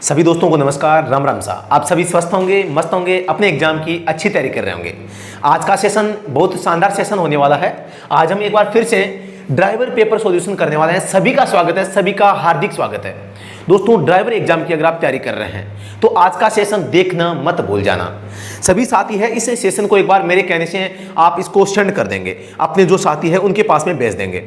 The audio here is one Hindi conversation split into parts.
सभी दोस्तों को नमस्कार, राम राम सा। आप सभी स्वस्थ होंगे, मस्त होंगे, अपने एग्जाम की अच्छी तैयारी कर रहे होंगे। आज का सेशन बहुत शानदार सेशन होने वाला है। आज हम एक बार फिर से ड्राइवर पेपर सॉल्यूशन करने वाले हैं। सभी का स्वागत है, सभी का हार्दिक स्वागत है। दोस्तों, ड्राइवर एग्जाम की अगर आप तैयारी कर रहे हैं तो आज का सेशन देखना मत भूल जाना। सभी साथी है इस सेशन को एक बार मेरे कहने से आप इसको सेंड कर देंगे, अपने जो साथी है उनके पास में भेज देंगे।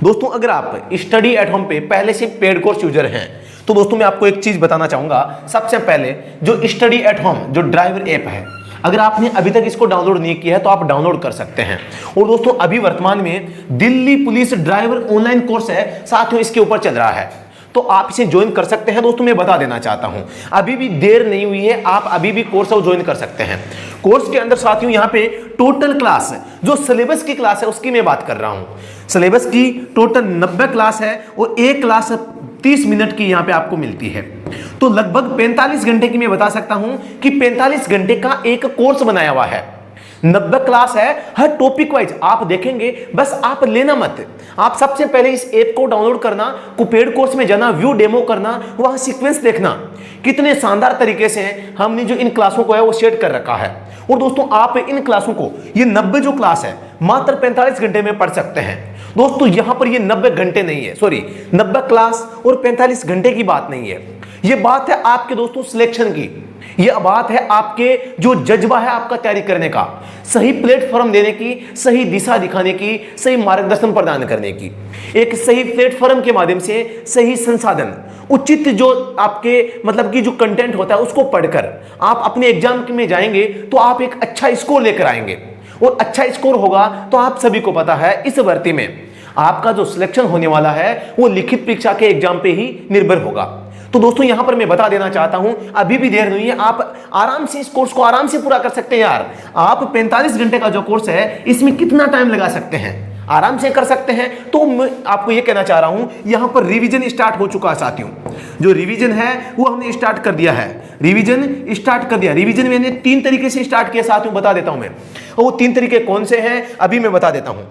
दोस्तों, अगर आप स्टडी एट होम पे पहले से पेड कोर्स यूजर हैं तो दोस्तों मैं आपको एक चीज बताना चाहूंगा। सबसे पहले जो स्टडी एट होम जो ड्राइवर ऐप है, अगर आपने अभी तक इसको डाउनलोड नहीं किया है तो आप डाउनलोड कर सकते हैं। और दोस्तों, अभी वर्तमान में Delhi police driver online course है, साथियों इसके ऊपर चल रहा है, तो आप इसे ज्वाइन कर सकते हैं। दोस्तों, मैं बता देना चाहता हूं, अभी भी देर नहीं हुई है, आप अभी भी कोर्स ज्वाइन कर सकते हैं। कोर्स के अंदर साथियों यहाँ पे टोटल क्लास जो सिलेबस की क्लास है उसकी मैं बात कर रहा हूं। सिलेबस की टोटल 90 क्लास है और एक क्लास 30 मिनट की यहाँ पे आपको मिलती है। तो लगभग 45 घंटे की मैं बता सकता हूं कि 45 घंटे का एक कोर्स बनाया हुआ है। 90 क्लास है, हर टॉपिक वाइज आप देखेंगे। बस आप लेना मत, आप सबसे पहले इस ऐप को डाउनलोड करना, पेड कोर्स में जाना, व्यू डेमो करना, वहां सीक्वेंस देखना कितने शानदार तरीके से हमने जो इन क्लासों को है वो सेट कर रखा है। और दोस्तों, आप इन क्लासों को, ये 90 जो क्लास है मात्र 45 घंटे में पढ़ सकते हैं। दोस्तों, यहां पर ये 90 घंटे नहीं है, सॉरी 90 क्लास और 45 घंटे की बात नहीं है। ये बात है आपके दोस्तों सिलेक्शन की, ये बात है आपके जो जज्बा है आपका तैयारी करने का, सही प्लेटफॉर्म देने की, सही दिशा दिखाने की, सही मार्गदर्शन प्रदान करने की। एक सही प्लेटफॉर्म के माध्यम से सही संसाधन, उचित जो आपके मतलब कि जो कंटेंट होता है उसको पढ़कर आप अपने एग्जाम में जाएंगे तो आप एक अच्छा स्कोर लेकर आएंगे। और अच्छा स्कोर होगा तो आप सभी को पता है इस भर्ती में आपका जो सिलेक्शन होने वाला है वो लिखित परीक्षा के एग्जाम पे ही निर्भर होगा। तो दोस्तों, यहां पर मैं बता देना चाहता हूं, अभी भी देर नहीं है, आप आराम से इस कोर्स को आराम से पूरा कर सकते हैं यार। आप 45 घंटे का जो कोर्स है इसमें कितना टाइम लगा सकते हैं, आराम से कर सकते हैं। तो मैं आपको यह कहना चाह रहा हूं, यहां पर रिवीजन स्टार्ट हो चुका है साथियों। जो रिवीजन है वो हमने स्टार्ट कर दिया है, रिवीजन स्टार्ट कर दिया। रिवीजन मैंने 3 तरीके से स्टार्ट किया साथियों, बता देता हूं मैं। और वो 3 तरीके कौन से हैं अभी मैं बता देता हूं।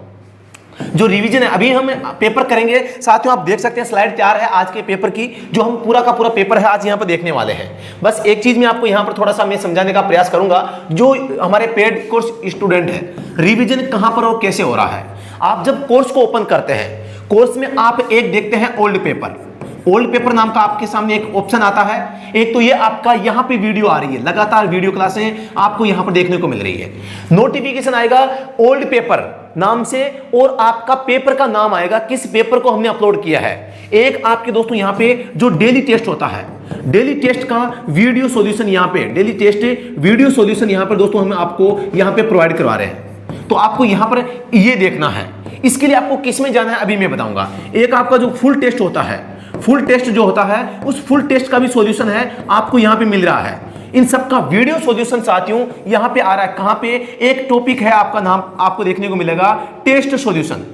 जो रिवीजन है, अभी हम पेपर करेंगे साथियों, आप देख सकते हैं स्लाइड तैयार है आज के पेपर की, जो हम पूरा का पूरा पेपर है आज यहाँ पर देखने वाले हैं। बस एक चीज में आपको यहाँ पर थोड़ा सा मैं समझाने का प्रयास करूंगा। जो हमारे पेड कोर्स स्टूडेंट है, रिवीजन कहां पर और कैसे हो रहा है। आप जब कोर्स को ओपन करते हैं, कोर्स में आप एक देखते हैं ओल्ड पेपर। ओल्ड पेपर नाम का आपके सामने एक ऑप्शन आता है। एक तो ये आपका यहाँ पे वीडियो आ रही है, लगातार वीडियो क्लासें आपको यहाँ पर देखने को मिल रही है। नोटिफिकेशन आएगा ओल्ड पेपर नाम से और आपका पेपर का नाम आएगा, किस पेपर को हमने अपलोड किया है। एक आपके दोस्तों यहाँ पे जो डेली टेस्ट होता है, डेली टेस्ट का वीडियो सॉल्यूशन, यहाँ पे डेली टेस्ट वीडियो सॉल्यूशन यहाँ पर दोस्तों हम आपको यहाँ पे प्रोवाइड करवा रहे हैं। तो आपको यहाँ पर ये देखना है। इसके लिए आपको किस में जाना है अभी मैं बताऊंगा। एक आपका जो फुल टेस्ट होता है, फुल टेस्ट जो होता है उस फुल टेस्ट का भी सॉल्यूशन है आपको यहाँ पे मिल रहा है। इन सब का वीडियो सॉल्यूशन साथियों यहाँ पे आ रहा है। कहां पे? एक टॉपिक है, आपका नाम आपको देखने को मिलेगा टेस्ट सॉल्यूशन।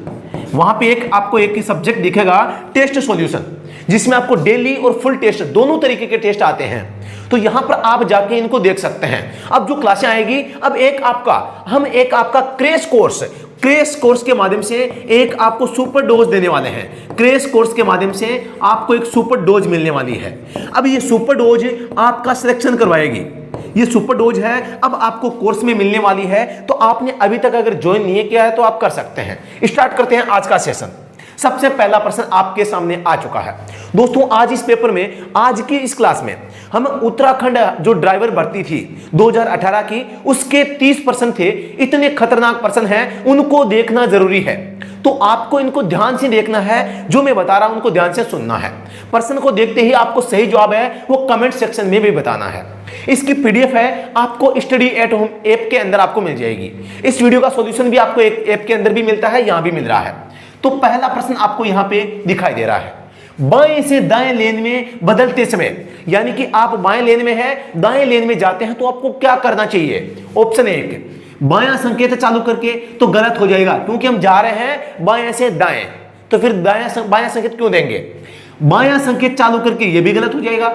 वहां पे आपको एक सब्जेक्ट दिखेगा टेस्ट सॉल्यूशन, जिसमें आपको डेली और फुल टेस्ट दोनों तरीके के टेस्ट आते हैं। तो यहां पर आप जाके इनको देख सकते हैं। अब जो क्लासें आएगी, अब एक आपका क्रैश कोर्स के माध्यम से एक आपको सुपर डोज देने वाले हैं। क्रैश कोर्स के माध्यम से आपको एक सुपर डोज मिलने वाली है। अब ये सुपर डोज आपका सिलेक्शन करवाएगी। ये सुपर डोज है, अब आपको कोर्स में मिलने वाली है। तो आपने अभी तक अगर ज्वाइन नहीं किया है तो आप कर सकते हैं। स्टार्ट करते हैं आज का सेशन। सबसे पहला प्रश्न आपके सामने आ चुका है दोस्तों। आज इस पेपर में, आज की इस क्लास में हम उत्तराखंड जो ड्राइवर भर्ती थी 2018 की, उसके 30 प्रश्न थे। इतने खतरनाक प्रश्न हैं, उनको देखना जरूरी है। तो आपको इनको ध्यान से देखना है, जो मैं बता रहा हूं उनको ध्यान से सुनना है। प्रश्न को देखते ही आपको सही जवाब है वो कमेंट सेक्शन में भी बताना है। इसकी पीडीएफ है, आपको स्टडी एट होम ऐप के अंदर आपको मिल जाएगी। इस वीडियो का सॉल्यूशन भी आपको एक ऐप के अंदर भी मिलता है, यहां भी मिल रहा है। तो पहला प्रश्न आपको यहां पे दिखाई दे रहा है, बाएं से दाएं लेन में बदलते समय, यानी कि आप बाएं लेन में है, दाएं लेन में जाते हैं तो आपको क्या करना चाहिए। ऑप्शन 1, बायां संकेत चालू करके, तो गलत हो जाएगा क्योंकि हम जा रहे हैं बाएं से दाएं, तो फिर बायां संकेत क्यों देंगे। बायां संकेत चालू करके, ये भी गलत हो जाएगा।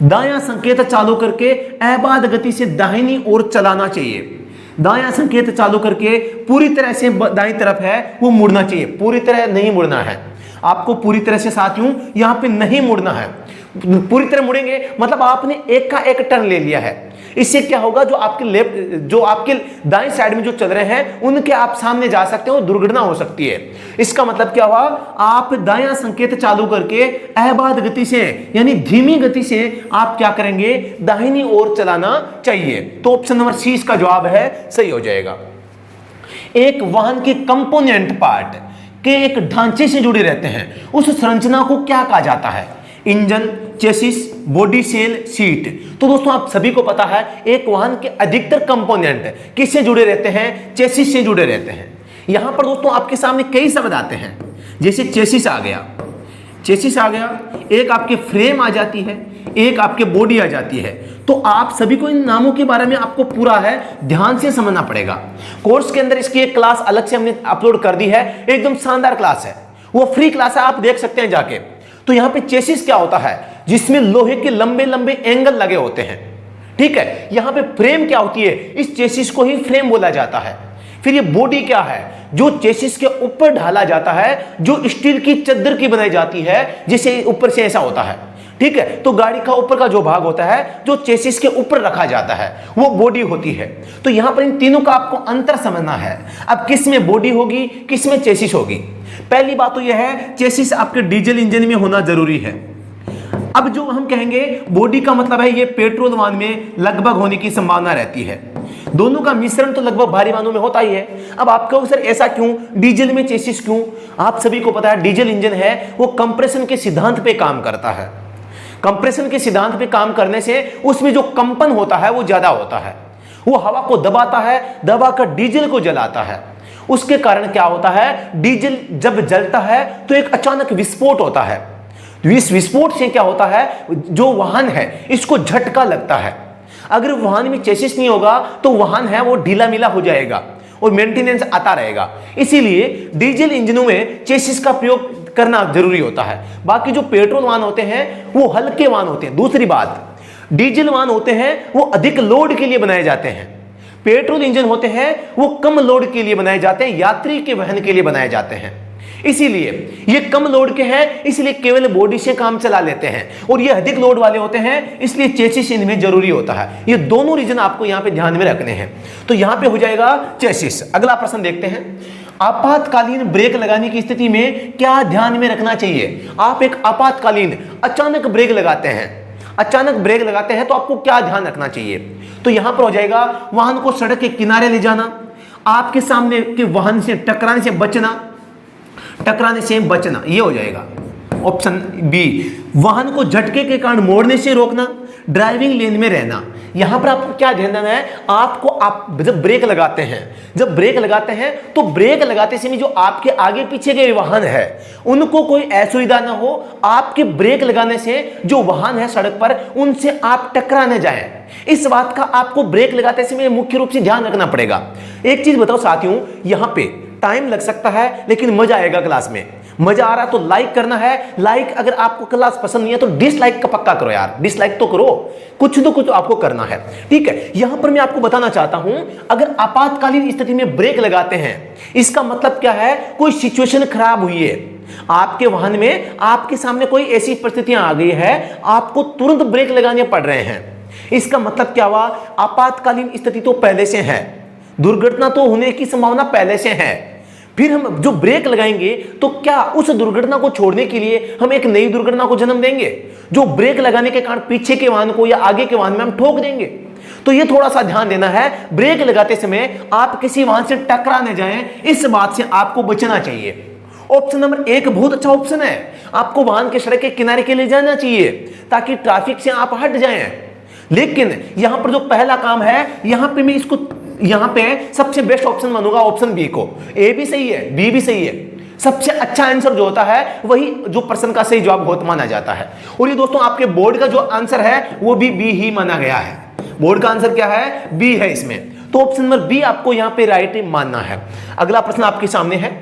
दायां संकेत चालू करके अबाध गति से दाहिनी ओर चलाना चाहिए। दायां संकेत चालू करके पूरी तरह से दाईं तरफ है वो मुड़ना चाहिए, पूरी तरह नहीं मुड़ना है। आपको पूरी तरह से साथियों यहां पे नहीं मुड़ना है। पूरी तरह मुड़ेंगे मतलब आपने एक का एक टर्न ले लिया है। इससे क्या होगा, जो आपके दाएं साइड में जो चल रहे हैं उनके आप सामने जा सकते हो, दुर्घटना हो सकती है। इसका मतलब क्या हुआ, आप दायां संकेत चालू करके अहबाद गति से यानी धीमी गति से आप क्या करेंगे, दाहिनी ओर चलाना चाहिए। तो ऑप्शन नंबर सी इसका जवाब है, सही हो जाएगा। एक वाहन के कंपोनेंट पार्ट के एक ढांचे से जुड़े रहते हैं, उस संरचना को क्या कहा जाता है? Engine, chassis, body cell, seat. तो दोस्तों आप सभी को पता है एक वाहन के अधिकतर कंपोनेंट किससे जुड़े रहते हैं? चेसिस से जुड़े रहते हैं। यहां पर दोस्तों आपके सामने कई शब्द आते हैं, जैसे चेसिस आ गया, एक आपके फ्रेम आ जाती है, एक आपके बॉडी आ जाती है। तो आप सभी को इन नामों के बारे में आपको पूरा है ध्यान से समझना पड़ेगा। कोर्स के अंदर इसकी एक क्लास अलग से हमने अपलोड कर दी है, एकदम शानदार क्लास है, वो फ्री क्लास है, आप देख सकते हैं जाके। तो यहां पे चेसिस क्या होता है, जिसमें लोहे के लंबे लंबे एंगल लगे होते हैं, ठीक है। यहां पे फ्रेम क्या होती है, इस चेसिस को ही फ्रेम बोला जाता है। फिर ये बॉडी क्या है, जो चेसिस के ऊपर ढाला जाता है, जो स्टील की चद्दर की बनाई जाती है, जिसे ऊपर से ऐसा होता है, ठीक है। तो गाड़ी का ऊपर का जो भाग होता है जो चेसिस के ऊपर रखा जाता है वो बॉडी होती है। तो यहां पर इन तीनों का आपको अंतर समझना है। अब किस में बॉडी होगी, किस में चेसिस होगी? पहली बात तो यह है चेसिस आपके डीजल इंजन में होना जरूरी है। अब जो हम कहेंगे बॉडी का मतलब है ये पेट्रोल वाहन में लगभग होने की संभावना रहती है। दोनों का मिश्रण तो लगभग भारी वाहनों में होता ही है। अब आप कहोगे सर ऐसा क्यों, डीजल में चेसिस क्यों? आप सभी को पता है डीजल इंजन है वो कंप्रेशन के सिद्धांत पे काम करता है। कंप्रेशन के सिद्धांत पे काम करने से उसमें जो कंपन होता है वो ज्यादा होता है, वो हवा को दबाता है, दबाकर डीजल को जलाता है। उसके कारण क्या होता है, डीजल जब जलता है तो एक अचानक विस्फोट होता है। इस विस्फोट से क्या होता है, जो वाहन है इसको झटका लगता है। अगर वाहन में चेसिस नहीं होगा तो वाहन है वो ढीला मिला हो जाएगा और मेंटेनेंस आता रहेगा। इसीलिए डीजल इंजनों में चेसिस का प्रयोग करना जरूरी होता है। बाकी जो पेट्रोल वाहन होते हैं वो हल्के वाहन होते हैं। दूसरी बात, डीजल वाहन होते हैं वो अधिक लोड के लिए बनाए जाते हैं, पेट्रोल इंजन होते हैं वो कम लोड के लिए बनाए जाते हैं, यात्री के वहन के लिए बनाए जाते हैं। इसीलिए ये कम लोड के हैं, इसलिए केवल बॉडी से काम चला लेते हैं, और ये अधिक लोड वाले होते हैं इसलिए चेसिस इनमें जरूरी होता है। ये दोनों रीजन आपको यहां पे ध्यान में रखने हैं। तो यहां पे हो जाएगा चेसिस। अगला प्रश्न देखते हैं, आपातकालीन ब्रेक लगाने की स्थिति में क्या ध्यान में रखना चाहिए? आप एक आपातकालीन अचानक ब्रेक लगाते हैं तो आपको क्या ध्यान रखना चाहिए? तो यहां पर हो जाएगा वाहन को सड़क के किनारे ले जाना, आपके सामने के वाहन से टकराने से बचना, ये हो जाएगा ऑप्शन बी। वाहन को झटके के कारण मोड़ने से रोकना, ड्राइविंग लेन में रहना। यहां पर आपको क्या ध्यान देना है, आप जब ब्रेक लगाते हैं तो ब्रेक लगाते समय जो आपके आगे पीछे के वाहन है उनको कोई असुविधा ना हो। आपके ब्रेक लगाने से जो वाहन है सड़क पर उनसे आप टकरा न जाएं, इस बात का आपको ब्रेक लगाते समय मुख्य रूप से ध्यान रखना पड़ेगा। एक चीज बताओ साथियों, यहां पे टाइम लग सकता है लेकिन मजा आएगा क्लास में। मजा आ रहा है तो लाइक करना है, लाइक अगर आपको क्लास पसंद नहीं है तो डिसलाइक का पक्का करो यार, डिसलाइक तो करो, कुछ आपको करना है, ठीक है। यहां पर मैं आपको बताना चाहता हूं, अगर आपातकालीन स्थिति में ब्रेक लगाते हैं इसका मतलब क्या है, कोई सिचुएशन खराब हुई है आपके वाहन में, आपके सामने कोई ऐसी परिस्थितियां आ गई है, आपको तुरंत ब्रेक लगाने पड़ रहे हैं। इसका मतलब क्या हुआ, आपातकालीन स्थिति तो पहले से है, दुर्घटना तो होने की संभावना पहले से है। फिर हम जो ब्रेक लगाएंगे तो क्या उस दुर्घटना को छोड़ने के लिए हम एक नई दुर्घटना को जन्म देंगे, जो ब्रेक लगाने के कारण पीछे के वाहन को या आगे के वाहन में हम ठोक देंगे? तो ये थोड़ा सा ध्यान देना है, ब्रेक लगाते समय आप किसी वाहन से टकरा न जाएं, इस बात से आपको बचना चाहिए। ऑप्शन नंबर एक बहुत अच्छा ऑप्शन है, आपको वाहन के सड़क के किनारे के लिए जाना चाहिए ताकि ट्रैफिक से आप हट जाएं। लेकिन यहां पर जो पहला काम है, यहां पे मैं इसको यहां पे सबसे बेस्ट ऑप्शन मानूंगा ऑप्शन बी को। ए भी सही है, बी भी सही है, सबसे अच्छा आंसर जो होता है वही जो प्रश्न का सही जवाब बहुत माना जाता है। और ये दोस्तों आपके बोर्ड का जो आंसर है वो भी बी ही माना गया है। बोर्ड का आंसर क्या है, बी है इसमें। तो ऑप्शन नंबर बी आपको यहां पे राइट मानना है। अगला प्रश्न आपके सामने है,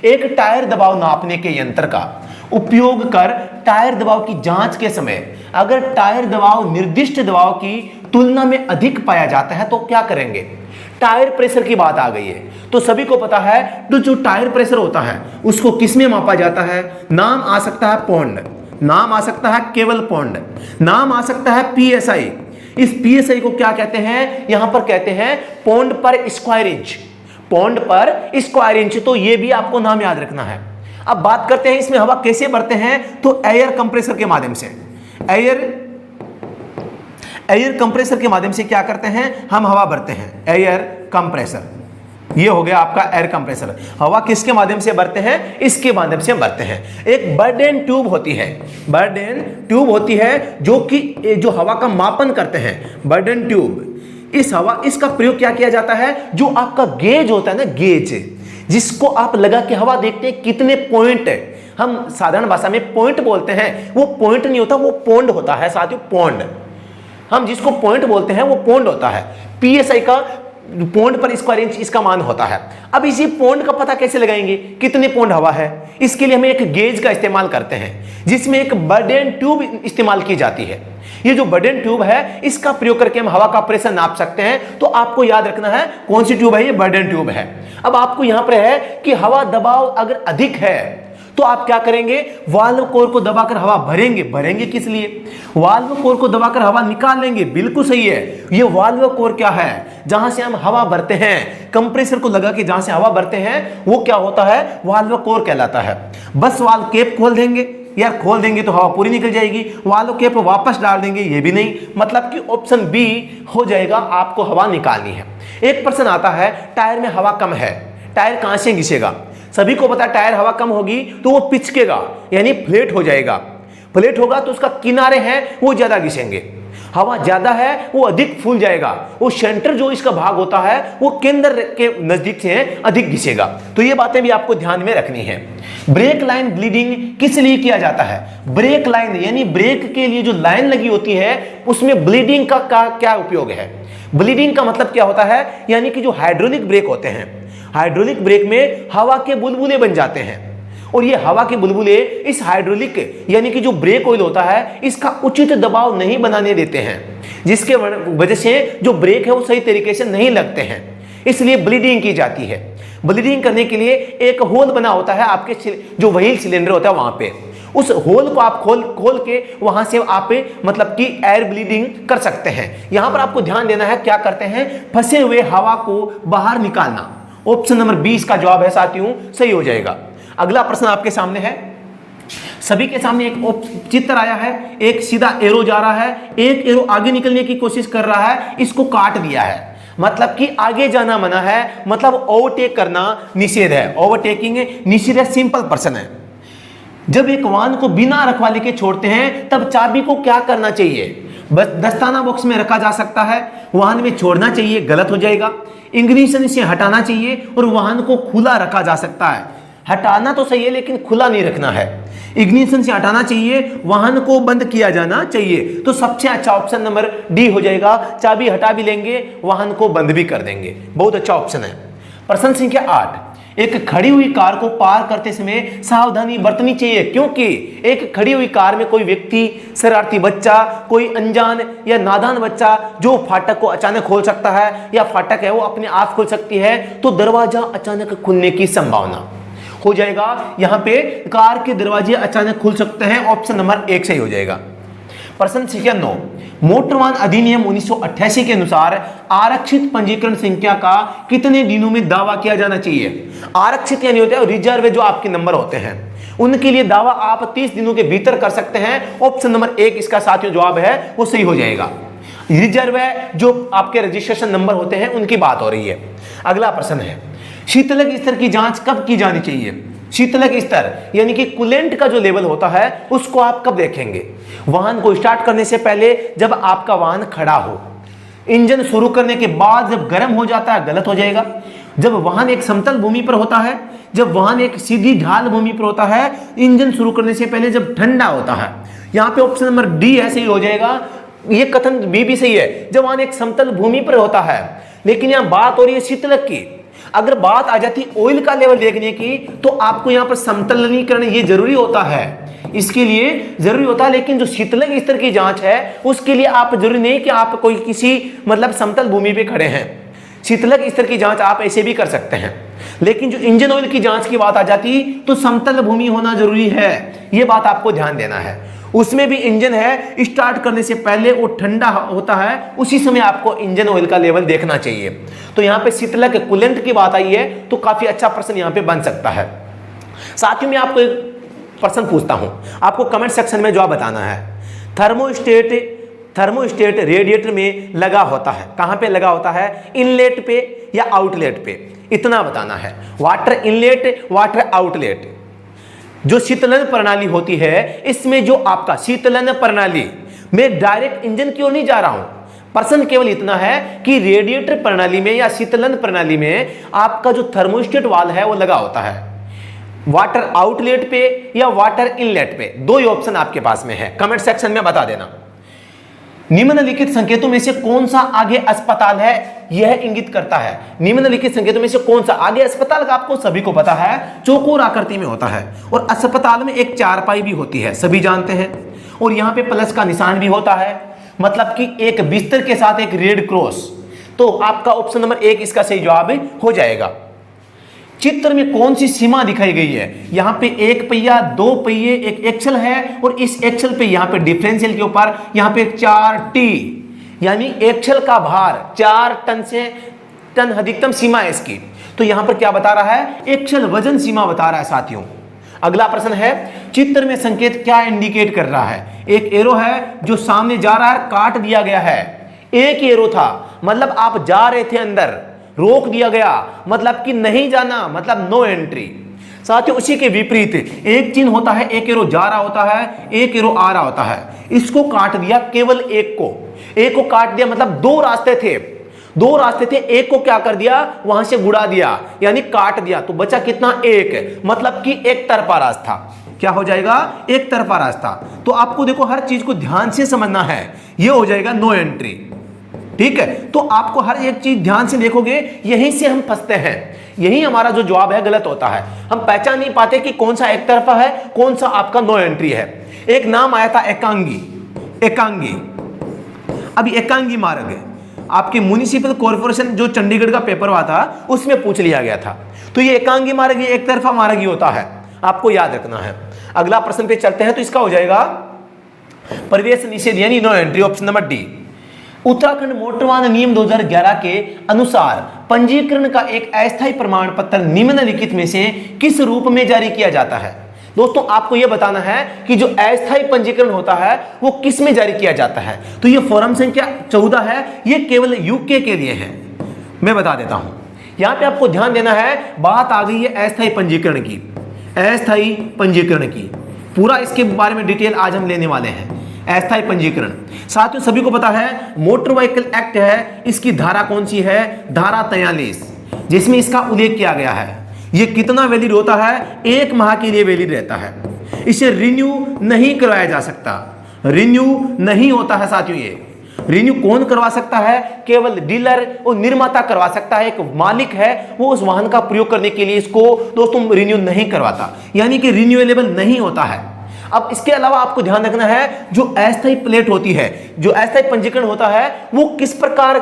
एक टायर दबाव नापने के यंत्र का उपयोग कर टायर दबाव की जांच के समय अगर टायर दबाव निर्दिष्ट दबाव की तुलना में अधिक पाया जाता है तो क्या करेंगे? टायर प्रेशर की बात आ गई है। तो सभी को पता है तो जो टायर प्रेशर होता है उसको किस में मापा जाता है? नाम आ सकता है पौंड, नाम आ सकता है केवल पौंड, नाम आ सकता है पीएसआई। इस पीएसआई को क्या कहते हैं, यहां पर कहते हैं पौंड पर स्क्वायर इंच, पौंड पर स्क्वायर इंच। तो ये भी आपको नाम याद रखना है। अब बात करते हैं इसमें हवा कैसे भरते हैं, तो एयर कंप्रेसर के माध्यम से, एयर कंप्रेसर के माध्यम से क्या करते हैं, हम हवा भरते हैं, एयर कंप्रेसर। ये हो गया आपका एयर कंप्रेसर। हवा किसके माध्यम से भरते हैं, इसके माध्यम से भरते हैं। एक बर्डेन ट्यूब होती है, बर्डेन ट्यूब होती है जो कि जो हवा का मापन करते हैं, बर्डेन ट्यूब। इस हवा, इसका प्रयोग क्या किया जाता है, जो आपका गेज होता है ना, गेज, जिसको आप लगा के हवा देखते हैं कितने पॉइंट है, हम साधारण भाषा में पॉइंट बोलते हैं, वो पॉइंट नहीं होता, वो पौंड होता है साथियों, पौंड। हम जिसको पॉइंट बोलते हैं वो पौंड होता है। पीएसआई का पौंड पर स्क्वायर इंच इसका मान होता है। अब इसी पौंड का पता कैसे लगाएंगे, कितने पौंड हवा है, इसके लिए हमें एक गेज का इस्तेमाल करते हैं, जिसमें एक बर्डेन ट्यूब इस्तेमाल की जाती है। ये जो बर्डेन ट्यूब है, इसका प्रयोग करके हम हवा का प्रेशर नाप सकते हैं। तो आपको याद रखना है कौन सी ट्यूब है, ये बर्डेन ट्यूब है। अब आपको यहां पर है कि हवा दबाव अगर अधिक है तो आप क्या करेंगे, वाल्व कोर को दबाकर हवा भरेंगे। भरेंगे किस लिए, वाल्व कोर को दबाकर हवा निकाल लेंगे, बिल्कुल सही है। ये वाल्व कोर क्या है, जहां से हम हवा भरते हैं, कंप्रेसर को लगा के जहां से हवा भरते हैं वो क्या होता है, वाल्व कोर कहलाता है। बस वाल्व केप खोल देंगे, यार खोल देंगे तो हवा पूरी निकल जाएगी, वाल्व केप वापस डाल देंगे, ये भी नहीं, मतलब कि ऑप्शन बी हो जाएगा, आपको हवा निकालनी है। एक प्रश्न आता है, टायर में हवा कम है, टायर कहां से घिसेगा। सभी को पता है टायर हवा कम होगी तो वो पिचकेगा, यानी फ्लैट हो जाएगा। फ्लैट होगा तो उसका किनारे हैं वो ज्यादा घिसेंगे, हवा ज्यादा है वो अधिक फूल जाएगा, वो सेंटर जो इसका भाग होता है वो केंद्र के नजदीक से अधिक घिसेगा। तो ये बातें भी आपको ध्यान में रखनी है। ब्रेक लाइन ब्लीडिंग किस लिए किया जाता है, ब्रेक लाइन यानी ब्रेक के लिए जो लाइन लगी होती है उसमें ब्लीडिंग का क्या उपयोग है। ब्लीडिंग का मतलब क्या होता है, यानी कि जो हाइड्रोलिक ब्रेक होते हैं, हाइड्रोलिक ब्रेक में हवा के बुलबुले बन जाते हैं, और ये हवा के बुलबुले इस हाइड्रोलिक यानी कि जो ब्रेक ऑयल होता है इसका उचित दबाव नहीं बनाने देते हैं, जिसके वजह से जो ब्रेक है वो सही तरीके से नहीं लगते हैं, इसलिए ब्लीडिंग की जाती है। ब्लीडिंग करने के लिए एक होल बना होता है आपके जो व्हील सिलेंडर होता है वहां पे, उस होल को आप खोल के वहां से आप मतलब कि एयर ब्लीडिंग कर सकते हैं। यहां पर आपको ध्यान देना है, क्या करते हैं, फंसे हुए हवा को बाहर निकालना। ऑप्शन नंबर 20 का जवाब है साथियों, सही हो जाएगा। अगला प्रश्न आपके सामने है, सभी के सामने एक चित्र आया है, एक सीधा एरो जा रहा है, एक एरो आगे निकलने की कोशिश कर रहा है, इसको काट दिया है, मतलब कि आगे जाना मना है, मतलब ओवरटेक करना निषेध है। ओवरटेकिंग निषेध है, सिंपल पर्सन है। जब एक वाहन को बिना रखवाले के छोड़ते हैं तब चाबी को क्या करना चाहिए, बस दस्ताना बॉक्स में रखा जा सकता है, वाहन में छोड़ना चाहिए, गलत हो जाएगा। इग्निशन से हटाना चाहिए और वाहन को खुला रखा जा सकता है। हटाना तो सही है लेकिन खुला नहीं रखना है। इग्निशन से हटाना चाहिए, वाहन को बंद किया जाना चाहिए। तो सबसे अच्छा ऑप्शन नंबर डी हो जाएगा, चाबी हटा भी लेंगे, वाहन को बंद भी कर देंगे, बहुत अच्छा ऑप्शन है। प्रश्न संख्या 8, एक खड़ी हुई कार को पार करते समय सावधानी बरतनी चाहिए, क्योंकि एक खड़ी हुई कार में कोई व्यक्ति, शरारती बच्चा, कोई अनजान या नादान बच्चा जो फाटक को अचानक खोल सकता है, या फाटक है वो अपने आप खुल सकती है, तो दरवाजा अचानक खुलने की संभावना हो जाएगा। यहां पे कार के दरवाजे अचानक खुल सकते हैं, ऑप्शन नंबर 1 सही हो जाएगा। प्रश्न संख्या 9, मोटर वाहन अधिनियम 1988 के अनुसार आरक्षित पंजीकरण संख्या का कितने दिनों में दावा किया जाना चाहिए। आरक्षित यानी होता है रिजर्व, जो आपके नंबर होते हैं उनके लिए दावा आप 30 दिनों के भीतर कर सकते हैं। ऑप्शन नंबर 1 इसका साथियों जवाब है, वो सही हो जाएगा। रिजर्व है जो आपके रजिस्ट्रेशन नंबर होते हैं उनकी बात हो रही है। अगला प्रश्न है, शीतलक स्तर की जांच कब की जानी चाहिए। शीतलक स्तर यानी कि कूलेंट का जो लेवल होता है उसको आप कब देखेंगे, वाहन को स्टार्ट करने से पहले, जब आपका वाहन खड़ा हो, इंजन शुरू करने के बाद जब गर्म हो जाता है, गलत हो जाएगा। जब वाहन एक समतल भूमि पर होता है, जब वाहन एक सीधी ढाल भूमि पर होता है, इंजन शुरू करने से पहले जब ठंडा होता है। यहाँ पे ऑप्शन नंबर डी है, सही हो जाएगा। ये कथन भी सही है, जब वाहन एक समतल भूमि पर होता है, लेकिन यहाँ बात हो रही है शीतलक की। अगर बात आ जाती ऑयल का लेवल देखने की तो आपको यहां पर समतलीकरण ये जरूरी होता है, इसके लिए जरूरी होता है। लेकिन जो शीतलक स्तर की जांच है उसके लिए आप जरूरी नहीं कि आप कोई किसी मतलब समतल भूमि पे खड़े हैं। शीतलक स्तर की जांच आप ऐसे भी कर सकते हैं, लेकिन जो इंजन ऑयल की जांच की बात आ जाती तो समतल भूमि होना जरूरी है। ये बात आपको ध्यान देना है। उसमें भी इंजन है, स्टार्ट करने से पहले वो ठंडा होता है, उसी समय आपको इंजन ऑयल का लेवल देखना चाहिए। तो यहाँ पे शीतलक कूलेंट की बात आई है तो काफी अच्छा प्रश्न यहाँ पे बन सकता है। साथ ही मैं आपको एक प्रश्न पूछता हूं, आपको कमेंट सेक्शन में जवाब बताना है। थर्मोस्टेट रेडिएटर में लगा होता है, कहां पे लगा होता है? इनलेट पे या आउटलेट पे, इतना बताना है। Water inlet, water outlet. जो शीतलन प्रणाली होती है, इसमें जो आपका शीतलन प्रणाली, मैं डायरेक्ट इंजन की ओर नहीं जा रहा हूं, प्रश्न केवल इतना है कि रेडिएटर प्रणाली में या शीतलन प्रणाली में आपका जो थर्मोस्टेट वाल्व है वो लगा होता है वाटर आउटलेट पे या वाटर इनलेट पे। दो ही ऑप्शन आपके पास में है, कमेंट सेक्शन में बता देना। निम्नलिखित संकेतों में से कौन सा आगे अस्पताल है, यह इंगित करता है। निम्नलिखित संकेतों में से कौन सा आगे अस्पताल का आपको सभी को पता है, चौकोर आकृति में होता है और अस्पताल में एक चारपाई भी होती है, सभी जानते हैं। और यहां पे प्लस का निशान भी होता है, मतलब कि एक बिस्तर के साथ एक रेड क्रॉस। तो आपका ऑप्शन नंबर 1 इसका सही जवाब हो जाएगा। चित्र में कौन सी सीमा दिखाई गई है? यहां पे एक पहिया, दो पहिए, एक एक्सल है और इस एक्सल पे यहां पे डिफरेंशियल के ऊपर यहां पे 4T, यानी एक्सल का भार 4 टन से टन अधिकतम सीमा है इसकी। तो यहां पर क्या बता रहा है? एक्सल वजन सीमा बता रहा है साथियों। अगला प्रश्न है, चित्र में संकेत क्या इंडिकेट कर रहा है? एक एरो है जो सामने जा रहा है, काट दिया गया है। एक एरो था, मतलब आप जा रहे थे अंदर, रोक दिया गया, मतलब कि नहीं जाना, मतलब नो एंट्री। साथियों उसी के विपरीत एक चिन्ह होता है, एक एरो जा रहा होता है, एक एरो आ रहा होता है। इसको काट दिया, केवल एक को काट दिया, मतलब दो रास्ते थे, एक को क्या कर दिया? वहां से गुड़ा दिया, यानी काट दिया। तो बचा कितना? एक, मतलब कि एक तरफा रास्ता। क्या हो जाएगा? एक तरफा रास्ता। तो आपको देखो हर चीज को ध्यान से समझना है, ये हो जाएगा नो एंट्री। ठीक है, तो आपको हर एक चीज ध्यान से देखोगे, यहीं से हम फंसते हैं, यही हमारा जो जवाब है गलत होता है। हम पहचान नहीं पाते कि कौन सा एक तरफा है, कौन सा आपका नो एंट्री है। एक नाम आया था एकांगी। अभी एकांगी मार्ग आपके म्युनिसिपल कॉर्पोरेशन जो चंडीगढ़ का पेपर हुआ था उसमें पूछ लिया गया था। तो ये एकांगी मार्ग, ये एक तरफा मार्ग ही होता है, आपको याद रखना है। अगला प्रश्न पे चलते हैं, तो इसका हो जाएगा प्रवेश निषेध यानी no entry, option number D. Uttarakhand motor वाहन नियम 2011 के अनुसार पंजीकरण का एक अस्थायी प्रमाण पत्र निम्नलिखित में से किस रूप में जारी किया जाता है? दोस्तों आपको यह बताना है कि जो अस्थायी पंजीकरण होता है वो किस में जारी किया जाता है। तो ये फॉर्म संख्या 14 है, ये केवल यूके के लिए है। मैं बता देता हूं, यहां पे आपको ध्यान देना है, बात आ गई है अस्थायी पंजीकरण की, अस्थायी पंजीकरण की। पूरा इसके बारे में डिटेल आज हम लेने वाले हैं। अस्थायी पंजीकरण साथियों सभी को पता है, मोटर व्हीकल एक्ट है, इसकी धारा कौन सी है? धारा 43, जिसमें इसका उल्लेख किया गया है। ये कितना वैलिड होता है? 1 माह के लिए वैलिड रहता है। इसे रिन्यू नहीं करवाया जा सकता, रिन्यू नहीं होता है साथियों। ये रिन्यू कौन करवा सकता है? केवल डीलर और निर्माता करवा सकता है। एक मालिक है वो उस वाहन का प्रयोग करने के लिए इसको दोस्तों रिन्यू नहीं करवाता, यानी कि रिन्यूएबल नहीं होता है। अब इसके अलावा आपको ध्यान रखना है, जो अस्थायी प्लेट होती है, जो अस्थायी पंजीकरण होता है, वो किस प्रकार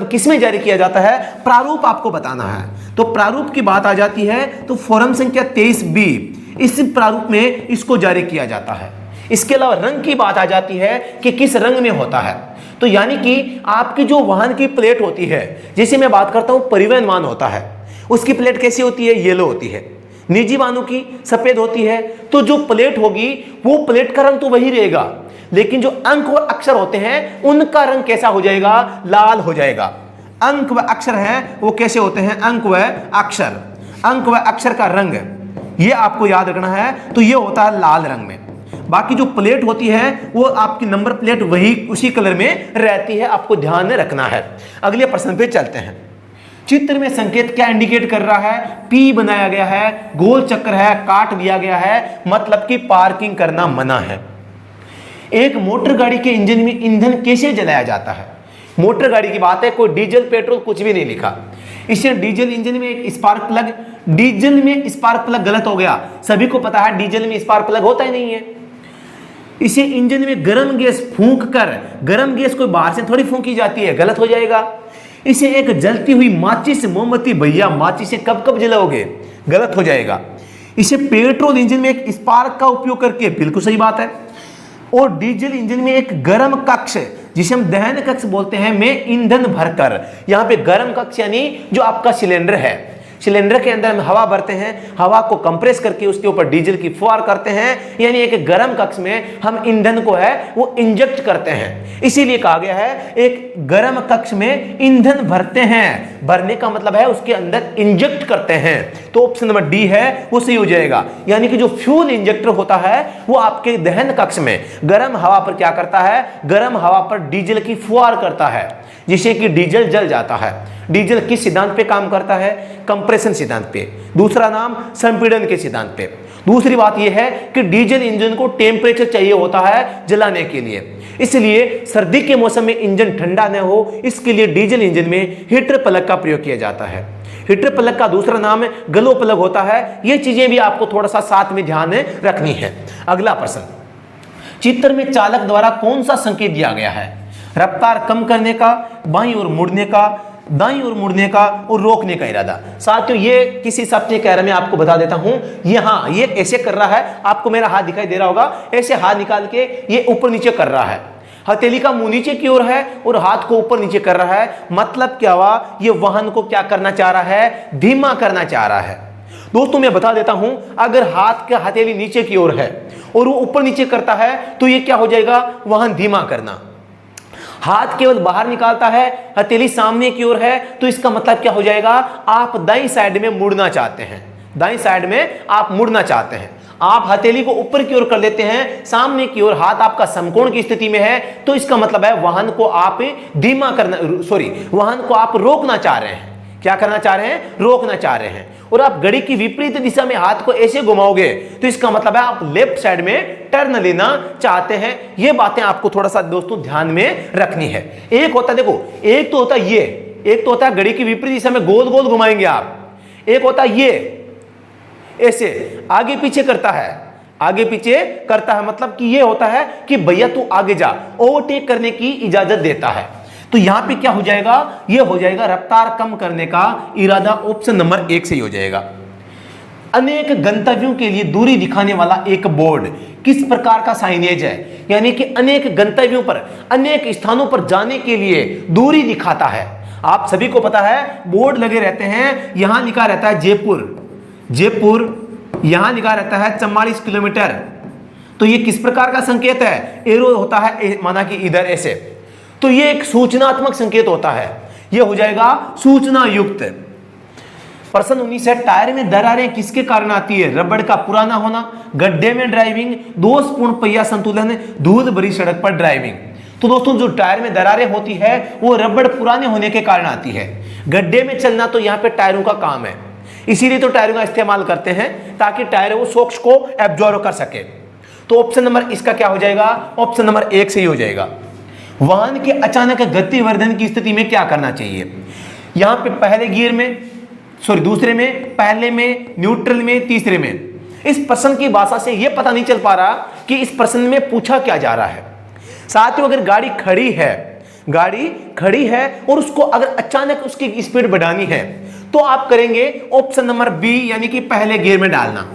किस में जारी किया जाता है? प्रारूप आपको बताना है। तो प्रारूप की बात आ जाती है तो फॉर्म संख्या 23B, इस प्रारूप में इसको जारी किया जाता है। इसके अलावा रंग की बात आ जाती है कि किस रंग में होता है। तो यानी कि आपकी जो वाहन की प्लेट होती है, जैसे मैं बात करता हूं परिवहन वाहन होता है, उसकी प्लेट कैसी होती है? येलो होती है। निजी वाहनों की सफेद होती है। तो जो प्लेट होगी वो प्लेट का रंग तो वही रहेगा, लेकिन जो अंक और अक्षर होते हैं उनका रंग कैसा हो जाएगा? लाल हो जाएगा। अंक व अक्षर हैं वो कैसे होते हैं? अंक व अक्षर का रंग ये आपको याद रखना है। तो ये होता है लाल रंग में। बाकी जो प्लेट होती है वो आपकी नंबर प्लेट वही उसी कलर में रहती है, आपको ध्यान में रखना है। अगले प्रश्न पे चलते हैं। चित्र में संकेत क्या इंडिकेट कर रहा है? पी बनाया गया है, गोल चक्र है, काट दिया गया है, मतलब कि पार्किंग करना मना है। एक मोटर गाड़ी के इंजन में ईंधन कैसे जलाया जाता है? मोटर गाड़ी की बात है, कोई डीजल पेट्रोल कुछ भी नहीं लिखा। इसे डीजल इंजन में एक स्पार्क प्लग, डीजल में स्पार्क प्लग गलत हो गया। सभी को पता है डीजल में स्पार्क प्लग होता ही नहीं है। इसे इंजन में गर्म गैस फूंक कर, गर्म गैस कोई बाहर से थोड़ी फूंकी जाती है, गलत हो जाएगा। इसे एक जलती हुई माचिस, मोमबत्ती, भैया माचिस से कब कब जलाओगे? गलत हो जाएगा। इसे पेट्रोल इंजन में एक स्पार्क का उपयोग करके, बिल्कुल सही बात है। और डीजल इंजन में एक गर्म कक्ष जिसे हम दहन कक्ष बोलते हैं में ईंधन भरकर, यहां पे गर्म कक्ष यानी जो आपका सिलेंडर है, सिलेंडर के अंदर हम हवा भरते हैं, हवा को कंप्रेस करके उसके ऊपर डीजल की फुहार करते हैं, यानी एक गर्म कक्ष में हम ईंधन को है वो इंजेक्ट करते हैं। इसीलिए कहा गया है एक गर्म कक्ष में ईंधन भरते हैं, भरने का मतलब है उसके अंदर इंजेक्ट करते हैं। तो ऑप्शन नंबर डी है वो सही हो जाएगा, यानी कि जो फ्यूल इंजेक्टर होता है वो आपके दहन कक्ष में गर्म हवा पर क्या करता है, गर्म हवा पर डीजल की फुहार करता है, जिससे कि डीजल जल जाता है। डीजल किस सिद्धांत पे काम करता है, कंप्रेशन सिद्धांत पे, दूसरा नाम संपीड़न के सिद्धांत पे। दूसरी बात यह है कि डीजल इंजन को टेम्परेचर चाहिए होता है जलाने के लिए, इसलिए सर्दी के मौसम में इंजन ठंडा न हो, इसके लिए डीजल इंजन में हीटर प्लग का प्रयोग किया जाता है। हीटर प्लग का दूसरा नाम गलो प्लग होता है। ये चीजें भी आपको थोड़ा सा साथ में ध्यान रखनी है। अगला प्रश्न, चित्र में चालक द्वारा कौन सा संकेत दिया गया है, रफ्तार कम करने का, बाईं ओर मुड़ने का, दाईं ओर मुड़ने का और रोकने का इरादा। साथियों ये किसी सप्ताह कह रहा मैं आपको बता देता हूं, ये ऐसे कर रहा है, आपको मेरा हाथ दिखाई दे रहा होगा, ऐसे हाथ निकाल के ये ऊपर नीचे कर रहा है, हथेली का मुंह नीचे की ओर है और हाथ को ऊपर नीचे कर रहा है। मतलब क्या हुआ, ये वाहन को क्या करना चाह रहा है, धीमा करना चाह रहा है। दोस्तों मैं बता देता हूं, अगर हाथ का हथेली नीचे की ओर है और वो ऊपर नीचे करता है तो ये क्या हो जाएगा, वाहन धीमा करना। हाथ केवल बाहर निकालता है, हथेली सामने की ओर है, तो इसका मतलब क्या हो जाएगा, आप दाईं साइड में मुड़ना चाहते हैं, दाईं साइड में आप मुड़ना चाहते हैं। आप हथेली को ऊपर की ओर कर देते हैं, सामने की ओर हाथ आपका समकोण की स्थिति में है, तो इसका मतलब है वाहन को आप धीमा करना, वाहन को आप रोकना चाह रहे हैं। क्या करना चाह रहे हैं, रोकना चाह रहे हैं। और आप घड़ी की विपरीत दिशा में हाथ को ऐसे घुमाओगे तो इसका मतलब है आप लेफ्ट साइड में टर्न लेना चाहते हैं। ये बातें आपको थोड़ा सा दोस्तों ध्यान में रखनी है। एक होता है, देखो एक तो होता है ये, एक तो होता है घड़ी की विपरीत दिशा में गोल गोल घुमाएंगे आप, एक होता है ये ऐसे आगे पीछे करता है, आगे पीछे करता है, मतलब कि ये होता है कि भैया तू आगे जा, ओवरटेक करने की इजाजत देता है। तो यहां पे क्या हो जाएगा, ये हो जाएगा रफ्तार कम करने का इरादा, ऑप्शन नंबर 1 सही हो जाएगा। अनेक गंतव्यों के लिए दूरी दिखाने वाला एक बोर्ड किस प्रकार का साइनेज है, यानी कि अनेक गंतव्यों पर, अनेक स्थानों पर जाने के लिए दूरी दिखाता है। आप सभी को पता है बोर्ड लगे रहते हैं, यहां लिखा रहता है जयपुर, जयपुर, यहां लिखा रहता है 44 किलोमीटर। तो ये किस प्रकार का संकेत है, एरो होता है, माना कि इधर ऐसे, तो ये एक सूचनात्मक संकेत होता है, ये हो जाएगा सूचना युक्त। प्रश्न 19 है, टायर में दरारें किसके कारण आती है, रबड़ का पुराना होना, गड्ढे में ड्राइविंग, दोषपूर्ण पहिया संतुलन, धूल भरी सड़क पर ड्राइविंग। तो दोस्तों जो टायर में दरारें होती है वो रबड़ पुराने होने के कारण आती है। गड्ढे में चलना तो यहाँ पे टायरों का काम है, इसीलिए तो टायरों का इस्तेमाल करते हैं ताकि टायर वो शॉक्स को एब्जॉर्ब कर सके। तो ऑप्शन नंबर इसका क्या हो जाएगा, ऑप्शन नंबर 1 सही हो जाएगा। वाहन के अचानक गतिवर्धन की स्थिति में क्या करना चाहिए, यहां पे पहले गियर में, दूसरे में, पहले में, न्यूट्रल में, तीसरे में। इस प्रश्न की भाषा से यह पता नहीं चल पा रहा कि इस प्रश्न में पूछा क्या जा रहा है। साथियों अगर गाड़ी खड़ी है, गाड़ी खड़ी है और उसको अगर अचानक उसकी स्पीड बढ़ानी है तो आप करेंगे ऑप्शन नंबर बी, यानी कि पहले गियर में डालना।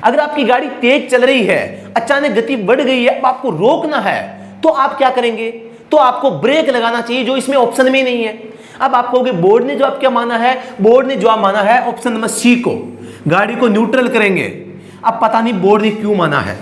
अगर आपकी गाड़ी तेज चल रही है, अचानक गति बढ़ गई है, अब आपको रोकना है, तो आप क्या करेंगे, तो आपको ब्रेक लगाना चाहिए, जो इसमें ऑप्शन में नहीं है। अब आप कहोगे बोर्ड ने जवाब क्या माना है, बोर्ड ने जवाब माना है ऑप्शन नंबर सी को, गाड़ी को न्यूट्रल करेंगे। अब पता नहीं बोर्ड ने क्यों माना है,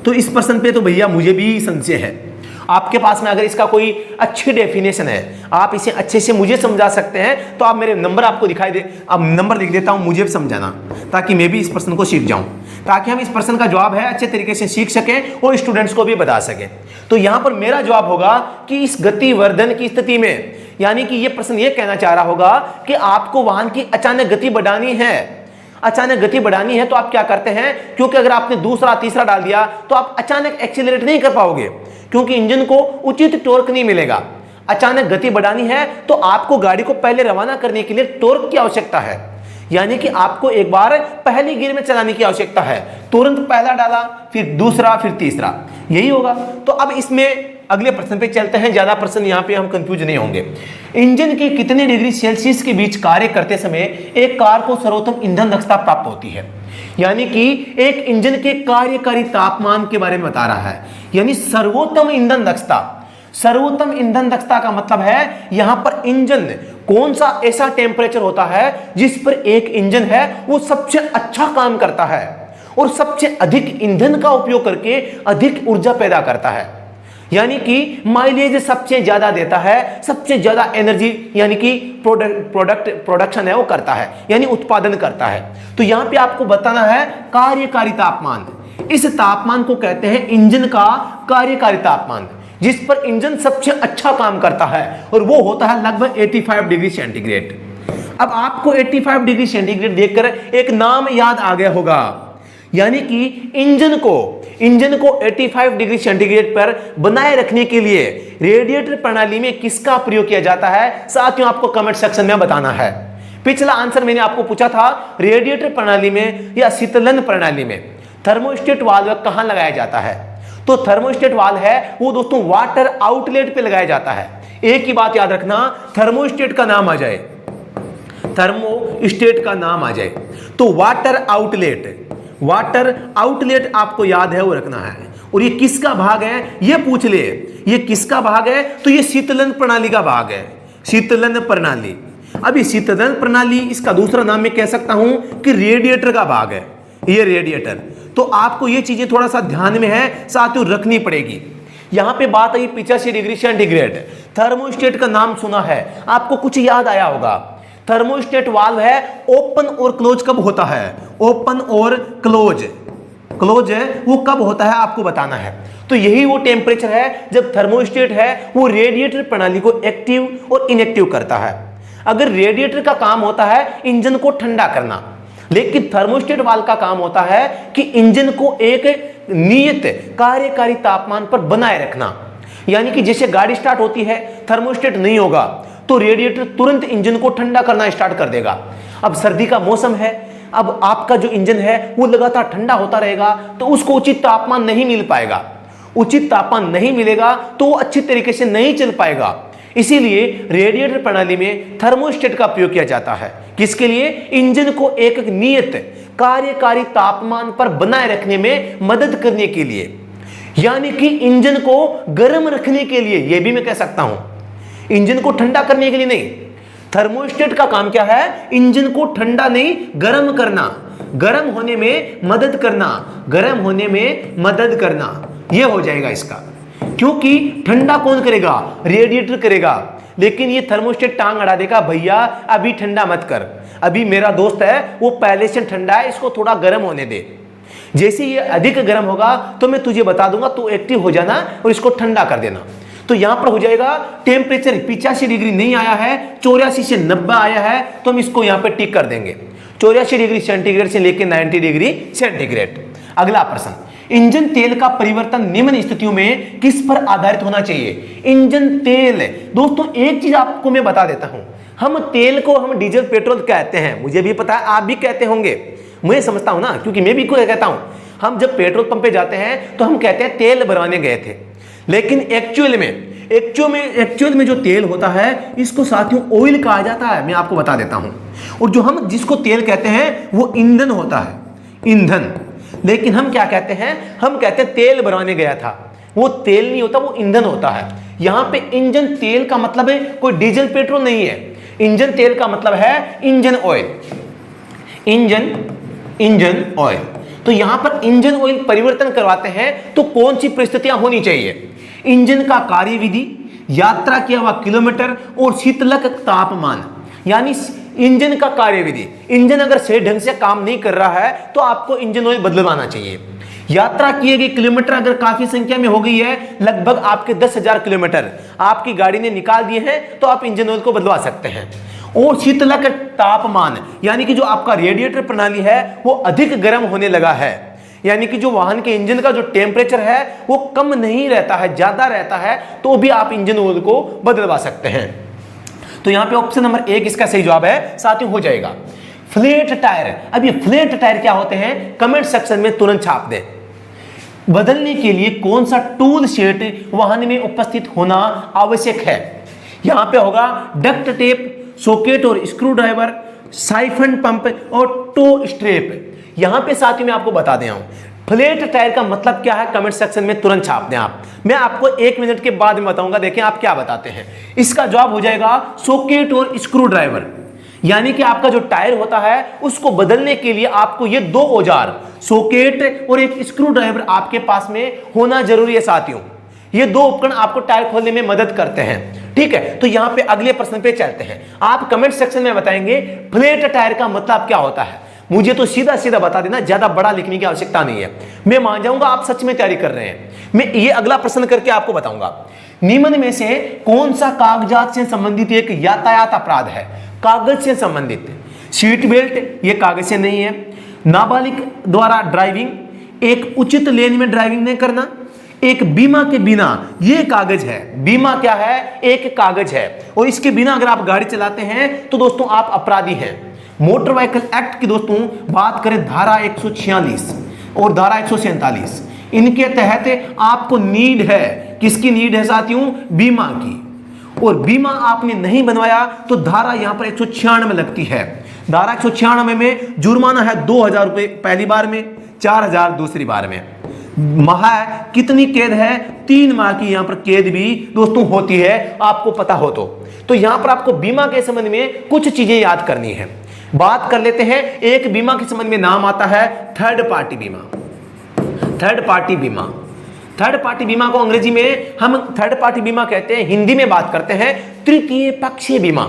तो इस प्रश्न पे तो भैया मुझे भी संशय है। आपके पास में अगर इसका कोई अच्छी डेफिनेशन है, आप इसे अच्छे से मुझे समझा सकते हैं, तो आप मेरे नंबर आपको दिखाई दे, अब नंबर लिख देता हूं, मुझे भी समझाना, ताकि मैं भी इस प्रश्न को सीख जाऊं, ताकि हम इस प्रश्न का जवाब है अच्छे तरीके से सीख सकें और स्टूडेंट्स को भी बता सकें। तो यहां पर मेरा जवाब होगा कि इस गतिवर्धन की स्थिति में, यानी कि यह प्रश्न यह कहना चाह रहा होगा कि आपको वाहन की अचानक गति बढ़ानी है, अचानक गति बढ़ानी है, तो आप क्या करते हैं, क्योंकि अगर आपने दूसरा तीसरा डाल दिया तो आप अचानक एक्सीलरेट नहीं कर पाओगे, क्योंकि इंजन को उचित टॉर्क नहीं मिलेगा। अचानक गति बढ़ानी है तो आपको गाड़ी को पहले रवाना करने के लिए टॉर्क की आवश्यकता है, यानी कि आपको एक बार पहले गियर में चलाने की आवश्यकता है। तुरंत पहला डाला, फिर दूसरा, फिर तीसरा, यही होगा। तो अब इसमें अगले प्रश्न पे चलते हैं, ज्यादा प्रश्न यहाँ पे हम कंफ्यूज नहीं होंगे। इंजन के कितने डिग्री सेल्सियस के बीच कार्य करते समय एक कार को सर्वोत्तम ईंधन दक्षता प्राप्त होती है? यानी कि एक इंजन के कार्यकारी तापमान के बारे में बता रहा है, यानी सर्वोत्तम ईंधन दक्षता। सर्वोत्तम ईंधन दक्षता का मतलब है यहां पर इंजन कौन सा ऐसा टेम्परेचर होता है जिस पर एक इंजन है वो सबसे अच्छा काम करता है और सबसे अधिक ईंधन का उपयोग करके अधिक ऊर्जा पैदा करता है, यानी कि माइलेज सबसे ज्यादा देता है, सबसे ज्यादा एनर्जी यानी कि प्रोडक्शन है वो करता है, यानी उत्पादन करता है। तो यहां पे आपको बताना है कार्यकारी तापमान। इस तापमान को कहते हैं इंजन का कार्यकारी तापमान, जिस पर इंजन सबसे अच्छा काम करता है, और वो होता है लगभग 85 डिग्री सेंटीग्रेड। अब आपको 85 डिग्री सेंटीग्रेड देखकर एक नाम याद आ गया होगा, यानी कि इंजन को 85 डिग्री सेंटीग्रेड पर बनाए रखने के लिए रेडिएटर प्रणाली में किसका प्रयोग किया जाता है? साथियों आपको कमेंट सेक्शन में बताना है। पिछला आंसर मैंने आपको पूछा था, रेडिएटर प्रणाली में या शीतलन प्रणाली में थर्मोस्टेट वाल्व कहां लगाया जाता है? तो थर्मोस्टेट वाल्व है वो दोस्तों वाटर आउटलेट पे लगाया जाता है। एक ही बात याद रखना, थर्मोस्टेट का नाम आ जाए, थर्मोस्टेट का नाम आ जाए तो वाटर आउटलेट आपको याद है वो रखना है। और ये किसका भाग है ये पूछ ले, ये किसका भाग है? तो ये शीतलन प्रणाली का भाग है, शीतलन प्रणाली। अब ये शीतलन प्रणाली, इसका दूसरा नाम मैं कह सकता हूं कि रेडिएटर का भाग है, ये रेडिएटर। तो आपको ये चीजें थोड़ा सा ध्यान में है साथियों रखनी पड़ेगी। यहां पे बात आई 85 डिग्री सेंटीग्रेड, थर्मोस्टेट का नाम सुना है, आपको कुछ याद आया होगा। थर्मोस्टेट वाल्व है ओपन और क्लोज कब होता है? ओपन और क्लोज है वो कब होता है आपको बताना है। तो यही वो टेम्परेचर है जब थर्मोस्टेट है वो रेडिएटर प्रणाली को एक्टिव और इनएक्टिव करता है। अगर रेडिएटर का काम होता है इंजन को ठंडा करना, लेकिन थर्मोस्टेट वाल्व का काम होता है कि इंजन को एक नियत कार्यकारी तापमान पर बनाए रखना। यानी कि जैसे गाड़ी स्टार्ट होती है, थर्मोस्टेट नहीं होगा तो रेडिएटर तुरंत इंजन को ठंडा करना स्टार्ट कर देगा। अब सर्दी का मौसम है, अब आपका जो इंजन है वो लगातार ठंडा होता रहेगा तो उसको उचित तापमान नहीं मिल पाएगा। उचित तापमान नहीं मिलेगा तो वो अच्छी तरीके से नहीं चल पाएगा। इसीलिए रेडिएटर प्रणाली में थर्मोस्टेट का प्रयोग किया जाता है। किसके लिए? इंजन को एक नियत कार्यकारी तापमान पर बनाए रखने में मदद करने के लिए, यानी कि इंजन को गर्म रखने के लिए। यह भी मैं कह सकता हूं, इंजन को ठंडा करने के लिए नहीं। थर्मोस्टेट का काम क्या है? इंजन को ठंडा नहीं गर्म करना, गर्म होने में मदद करना, गर्म होने में मदद करना, यह हो जाएगा इसका। क्योंकि ठंडा कौन करेगा? रेडिएटर करेगा। लेकिन ये थर्मोस्टेट टांग अड़ा देगा, भैया अभी ठंडा मत कर, अभी मेरा दोस्त है वो पहले से ठंडा है, इसको थोड़ा गर्म होने दे। जैसे ये अधिक गर्म होगा तो मैं तुझे बता दूंगा, तू एक्टिव हो जाना और इसको ठंडा कर देना। तो यहां पर हो जाएगा टेम्परेचर 85 डिग्री नहीं आया है, 84 से 90 आया है, तो हम इसको यहां पे टिक कर देंगे। 84 डिग्री सेंटीग्रेड से लेकर 90 डिग्री सेंटीग्रेड। अगला प्रश्न, इंजन तेल का परिवर्तन निम्न स्थितियों में किस पर आधारित होना चाहिए? इंजन तेल, दोस्तों एक चीज आपको मैं बता देता हूं, हम तेल को हम डीजल पेट्रोल कहते हैं, मुझे भी पता है आप भी कहते होंगे, मैं समझता हूं ना, क्योंकि मैं भी कोई कहता हूं। हम जब पेट्रोल पंप पे जाते हैं तो हम कहते हैं तेल भरवाने गए थे, लेकिन एक्चुअल में जो तेल होता है इसको साथियों ऑयल कहा जाता है, मैं आपको बता देता हूं। और जो हम जिसको तेल कहते हैं वो ईंधन होता है, ईंधन। लेकिन हम क्या कहते हैं? हम कहते हैं तेल भरवाने गया था, वो तेल नहीं होता, वो ईंधन होता है। यहां पे इंजन तेल का मतलब है कोई डीजल पेट्रोल नहीं है, इंजन तेल का मतलब है इंजन ऑयल, इंजन ऑयल। तो यहां पर इंजन ऑयल परिवर्तन करवाते हैं तो कौन सी परिस्थितियां होनी चाहिए? इंजन का कार्यविधि, यात्रा किया हुआ किलोमीटर और शीतलक तापमान। यानी इंजन का कार्यविधि, इंजन अगर सही ढंग से काम नहीं कर रहा है तो आपको इंजन ऑयल बदलवाना चाहिए। यात्रा किए गए किलोमीटर अगर काफी संख्या में हो गई है, लगभग आपके 10,000 किलोमीटर आपकी गाड़ी ने निकाल दिए हैं, तो आप इंजन ऑयल को बदलवा सकते हैं। और शीतलक तापमान, यानी कि जो आपका रेडिएटर प्रणाली है वो अधिक गर्म होने लगा है, यानी कि जो वाहन के इंजन का जो टेम्परेचर है वो कम नहीं रहता है, ज्यादा रहता है, तो भी आप इंजन ऑयल को बदलवा सकते हैं। तो यहां पे ऑप्शन नंबर 1 इसका सही जवाब है, साथियों हो जाएगा। फ्लैट टायर, अब ये फ्लैट टायर क्या होते हैं? कमेंट सेक्शन में तुरंत छाप दें। बदलने के लिए कौन सा टूल सेट वाहन में उपस्थित होना आवश्यक है। यहां पे होगा डक्ट टेप, सॉकेट और स्क्रू ड्राइवर, साइफन पंप और टो स्ट्रेप। यहां पे साथियों मैं आपको बता दे रहा हूं फ्लैट टायर का मतलब क्या है, कमेंट सेक्शन में तुरंत छाप दें आप। मैं आपको 1 मिनट के बाद में बताऊंगा, देखें आप क्या बताते हैं। इसका जवाब हो जाएगा सॉकेट और स्क्रू ड्राइवर। यानी कि आपका जो टायर होता है उसको बदलने के लिए आपको ये 2 औजार सॉकेट और एक स्क्रू ड्राइवर आपके पास में होना जरूरी है साथियों। ये 2 उपकरण आपको टायर खोलने में मदद करते हैं। ठीक है, तो यहां पे अगले प्रश्न पे चलते हैं। आप कमेंट सेक्शन में बताएंगे फ्लैट टायर का मतलब क्या होता है। मुझे तो सीधा सीधा बता देना, ज्यादा बड़ा लिखने की आवश्यकता नहीं है। मैं मान जाऊंगा आप सच में तैयारी कर रहे हैं। मैं ये अगला प्रश्न करके आपको बताऊंगा, निम्न में से कौन सा कागजात से संबंधित एक यातायात अपराध है। कागज से संबंधित, सीट बेल्ट ये कागज से नहीं है, नाबालिग द्वारा ड्राइविंग, एक उचित लेन में ड्राइविंग नहीं करना, एक बीमा के बिना, ये कागज है। बीमा क्या है, एक कागज है, और इसके बिना अगर आप गाड़ी चलाते हैं तो दोस्तों आप अपराधी हैं। मोटर व्हीकल एक्ट की दोस्तों बात करें धारा 146 और धारा 147, इनके तहत आपको नीड है, किसकी नीड है साथियों, बीमा की। और बीमा आपने नहीं बनवाया तो धारा यहां पर 196 लगती है। धारा 196 में जुर्माना है 2000 रुपए पहली बार में, 4000 दूसरी बार में। माह कितनी कैद है, 3 माह की यहां पर कैद भी दोस्तों होती है, आपको पता हो तो यहां पर आपको बीमा के संबंध में कुछ चीजें याद करनी है। बात कर लेते हैं, एक बीमा के संबंध में नाम आता है थर्ड पार्टी बीमा। थर्ड पार्टी बीमा, थर्ड पार्टी बीमा को अंग्रेजी में हम थर्ड पार्टी बीमा कहते हैं, हिंदी में बात करते हैं तृतीय पक्षीय बीमा।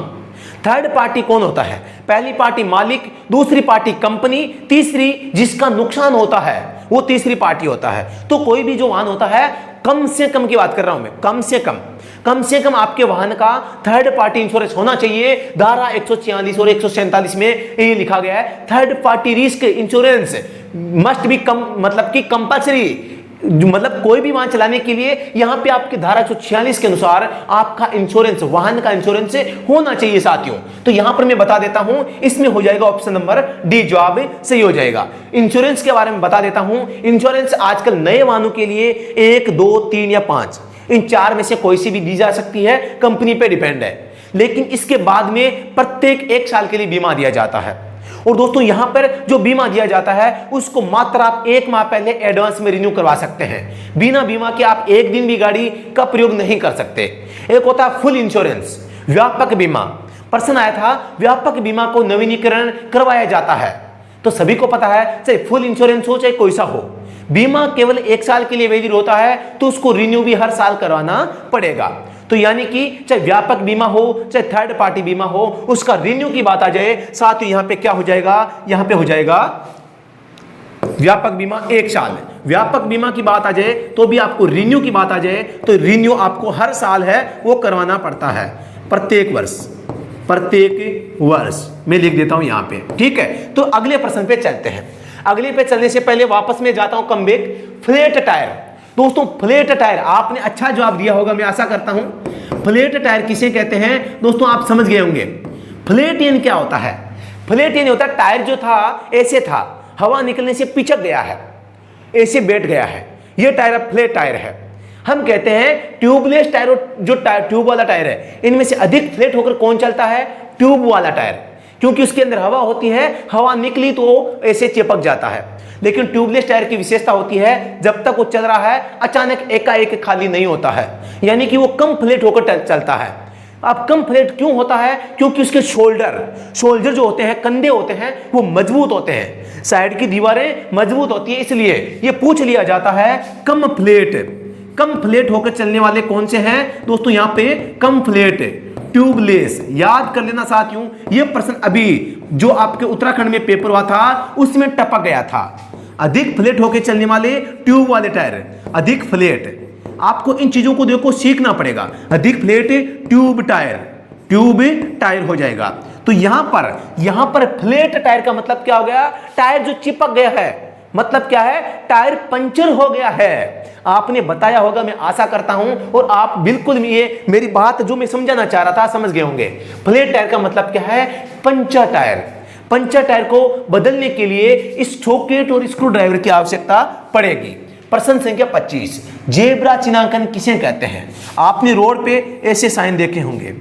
थर्ड पार्टी कौन होता है, पहली पार्टी मालिक, दूसरी पार्टी कंपनी, तीसरी जिसका नुकसान होता है वो तीसरी पार्टी होता है। तो कोई भी जो वाहन होता है, कम से कम की बात कर रहा हूं मैं, कम से कम आपके वाहन का थर्ड पार्टी इंश्योरेंस होना चाहिए। धारा 146 और 147 में ये लिखा गया है third party risk insurance must be come, मतलब कि कंपल्सरी, मतलब कोई भी वाहन चलाने के लिए यहां पे आपकी धारा 146 के अनुसार आपका इंश्योरेंस, वाहन का इंश्योरेंस होना चाहिए साथियों। तो यहां पर मैं बता देता हूं, इसमें हो जाएगा ऑप्शन नंबर डी, जवाब सही हो जाएगा। इंश्योरेंस के बारे में बता देता हूं, इंश्योरेंस आजकल नए वाहनों के लिए 1, 2, 3 या 5, इन 4 में से कोई सी भी दी जा सकती है, कंपनी पे डिपेंड है। लेकिन इसके बाद में प्रत्येक 1 साल के लिए बीमा दिया जाता है। और दोस्तों यहां पर जो बीमा दिया जाता है उसको मात्र आप 1 माह पहले एडवांस में रिन्यू करवा सकते हैं। बिना बीमा के आप 1 दिन भी गाड़ी का प्रयोग नहीं कर सकते। एक होता है फुल इंश्योरेंस, व्यापक बीमा। प्रश्न आया था व्यापक बीमा को नवीनीकरण करवाया जाता है, तो सभी को पता है चाहे फुल इंश्योरेंस हो चाहे कोई सा हो, बीमा केवल 1 साल के लिए वैलिड होता है, तो उसको रिन्यू भी हर साल करवाना पड़ेगा। तो यानी कि चाहे व्यापक बीमा हो चाहे थर्ड पार्टी बीमा हो, उसका रिन्यू की बात आ जाए, साथ ही यहां पे क्या हो जाएगा, यहां पे हो जाएगा व्यापक बीमा 1 साल। व्यापक बीमा की बात आ जाए तो भी आपको रिन्यू की बात आ जाए तो रिन्यू आपको हर साल है वो करवाना पड़ता है, प्रत्येक वर्ष मैं लिख देता हूं यहां पे। ठीक है, तो अगले प्रश्न पे चलते हैं। अगले पे चलने से पहले वापस में जाता हूं कम बैक, फ्लैट टायर। दोस्तों फ्लैट टायर आपने अच्छा जवाब दिया होगा, मैं आशा करता हूं। फ्लैट टायर किसे कहते हैं दोस्तों, आप समझ गए होंगे। फ्लैट यानी क्या होता है, फ्लैट यानी होता है टायर जो था ऐसे था, हवा निकलने से पिचक गया है, ऐसे बैठ गया है, ये टायर अब फ्लैट टायर है। हम कहते हैं ट्यूबलेस टायर और जो ट्यूब वाला टायर है, इनमें से अधिक फ्लैट होकर कौन चलता है, ट्यूब वाला टायर, क्योंकि उसके अंदर हवा होती है, हवा निकली तो ऐसे चिपक जाता है। लेकिन ट्यूबलेस टायर की विशेषता होती है जब तक वो चल रहा है अचानक एकाएक खाली नहीं होता है, यानी कि वो कम फ्लैट होकर चलता है। अब कम फ्लैट क्यों होता है, क्योंकि उसके शोल्डर जो होते हैं, कंधे होते हैं, वो मजबूत होते हैं, साइड की दीवारें मजबूत होती है, इसलिए ये पूछ लिया जाता है कम फ्लैट होकर चलने वाले कौन से हैं दोस्तों, यहां पे कम फ्लैट ट्यूबलेस। याद कर लेना साथियों, ये प्रश्न अभी जो आपके उत्तराखंड में पेपर हुआ था उसमें टपक गया था। अधिक फ्लैट होकर चलने वाले ट्यूब वाले टायर, अधिक फ्लैट, आपको इन चीजों को देखो सीखना पड़ेगा। अधिक फ्लैट ट्यूब टायर हो जाएगा। तो यहां पर फ्लैट टायर का मतलब क्या हो गया, टायर जो चिपक गया है, मतलब क्या है, टायर पंचर हो गया है। आपने बताया होगा, मैं आशा करता हूं, और आप बिल्कुल ये मेरी बात जो मैं समझाना चाह रहा था समझ गए होंगे। फ्लैट टायर का मतलब क्या है, पंचर टायर को बदलने के लिए इस सॉकेट और स्क्रू ड्राइवर की आवश्यकता पड़ेगी। प्रश्न संख्या 25, जेब्रा चिन्हांकन किसे कहते हैं? आपने रोड पे ऐसे साइन देखे होंगे,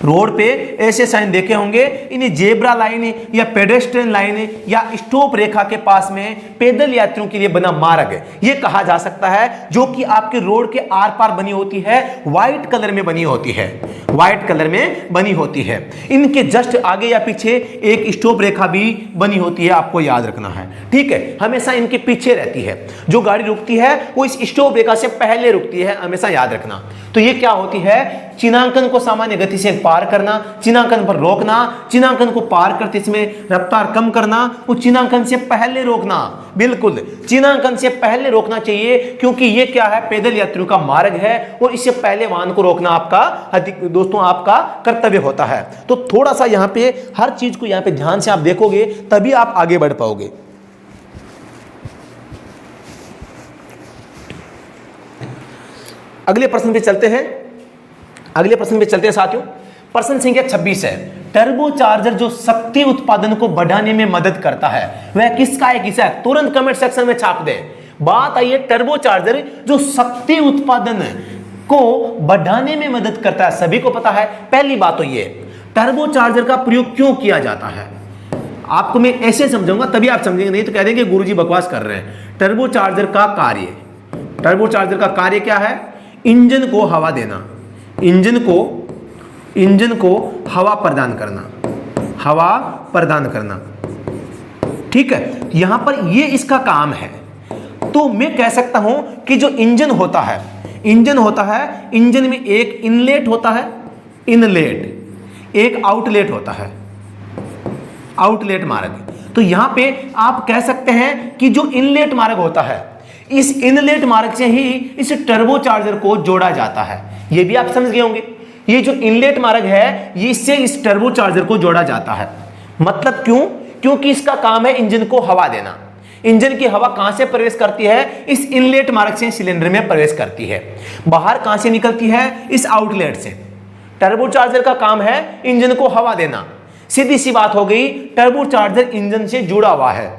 रोड पे ऐसे साइन देखे होंगे, इन्हें जेब्रा लाइन या पेडेस्ट्रियन लाइन या स्टॉप रेखा के पास में पैदल यात्रियों के लिए बना मार्ग ये कहा जा सकता है, जो कि आपके रोड के आर पार बनी होती है, व्हाइट कलर में बनी होती है, व्हाइट कलर में बनी होती है। इनके जस्ट आगे या पीछे एक स्टॉप रेखा भी बनी होती है, आपको याद रखना है, ठीक है। हमेशा इनके पीछे रहती है, जो गाड़ी रुकती है वो इस स्टॉप रेखा से पहले रुकती है, हमेशा याद रखना। तो ये क्या होती है? चिन्हांकन को सामान्य गति से पार करना, चिन्हांकन पर रोकना, चिन्हांकन को पार करते इसमें रफ्तार कम करना, वो चिन्हांकन से पहले रोकना, बिल्कुल चिन्हांकन से पहले रोकना चाहिए, क्योंकि ये क्या है? पैदल यात्रियों का मार्ग है और इससे पहले वाहन को रोकना आपका दोस्तों आपका कर्तव्य होता है। तो थोड़ा सा यहाँ पे हर चीज को यहाँ पे ध्यान से आप देखोगे तभी आप आगे बढ़ पाओगे। अगले प्रश्न पे चलते हैं, अगले प्रश्न पे चलते हैं साथियों। प्रश्न संख्या 26 है, टर्बोचार्जर जो शक्ति उत्पादन को बढ़ाने में मदद करता है वह किसका है? किसा है? तुरंत कमेंट सेक्शन में छाप दे। बात आई है टर्बोचार्जर जो शक्ति उत्पादन को बढ़ाने में मदद करता है, सभी को पता है। पहली बात तो ये, टर्बोचार्जर का प्रयोग क्यों किया जाता है? आपको मैं ऐसे समझाऊंगा तभी आप समझेंगे, नहीं तो कह देंगे गुरुजी बकवास कर रहे हैं। टर्बोचार्जर का कार्य, टर्बोचार्जर का कार्य क्या है? इंजन को हवा देना, इंजन को हवा प्रदान करना, हवा प्रदान करना, ठीक है। यहां पर ये इसका काम है। तो मैं कह सकता हूं कि जो इंजन होता है, इंजन में एक इनलेट होता है, इनलेट, एक आउटलेट होता है, आउटलेट मार्ग। तो यहां पे आप कह सकते हैं कि जो इनलेट मार्ग होता है, इस इनलेट मार्ग से ही इस टर्बोचार्जर को जोड़ा जाता है। ये भी आप समझ गए होंगे, ये जो इनलेट मार्ग है ये इससे इस टर्बोचार्जर को जोड़ा जाता है। मतलब क्यों? क्योंकि इसका काम है इंजन को हवा देना। इंजन की हवा कहां से प्रवेश करती है? इस इनलेट मार्ग से सिलेंडर में प्रवेश करती है। बाहर कहां से निकलती है? इस आउटलेट से। टर्बोचार्जर का काम है इंजन को हवा देना। सीधी सी बात हो गई, टर्बोचार्जर इंजन से जुड़ा हुआ है।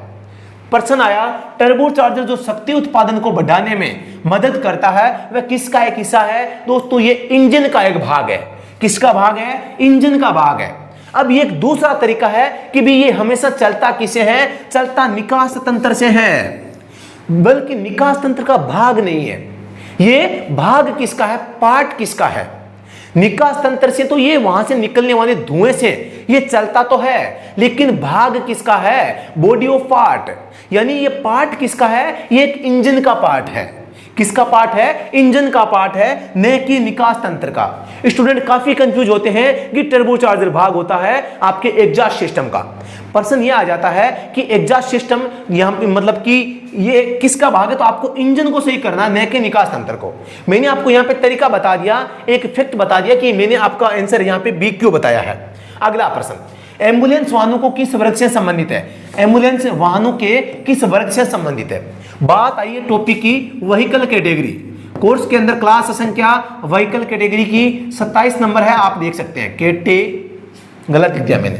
प्रश्न आया, टर्बोचार्जर जो शक्ति उत्पादन को बढ़ाने में मदद करता है वह किसका एक हिस्सा है? दोस्तों ये इंजन का एक भाग है। किसका भाग है? इंजन का भाग है। अब ये एक दूसरा तरीका है कि भी ये हमेशा चलता किसे है? चलता निकास तंत्र से है, बल्कि निकास तंत्र का भाग नहीं है। ये भाग किसका है? पार्ट किसका है? निकास तंत्र से तो ये वहां से निकलने वाले धुएं से ये चलता तो है, लेकिन भाग किसका है? बॉडी ऑफ पार्ट, यानी ये पार्ट किसका है? ये एक इंजन का पार्ट है। किसका पार्ट है? इंजन का पार्ट है, न कि निकास तंत्र का। स्टूडेंट काफी कंफ्यूज होते हैं कि टर्बोचार्जर भाग होता है आपके एग्जॉस्ट सिस्टम का। प्रश्न ये आ जाता है कि एग्जॉस्ट सिस्टम यहां पे मतलब कि ये किसका भाग है? तो आपको इंजन को सही करना, न कि निकास तंत्र को। मैंने आपको यहां पे तरीका बता दिया, एक फैक्ट बता दिया कि मैंने आपका आंसर यहां पे बी क्यों बताया है। अगला प्रश्न, एम्बुलेंस वाहनों को किस वर्ग से संबंधित है? एम्बुलेंस वाहनों के किस वर्ग से संबंधित है? बात आई है टॉपिक की व्हीकल कैटेगरी। कोर्स के अंदर क्लास संख्या व्हीकल कैटेगरी की 27 नंबर है, आप देख सकते हैं। गलत लिख दिया मैंने,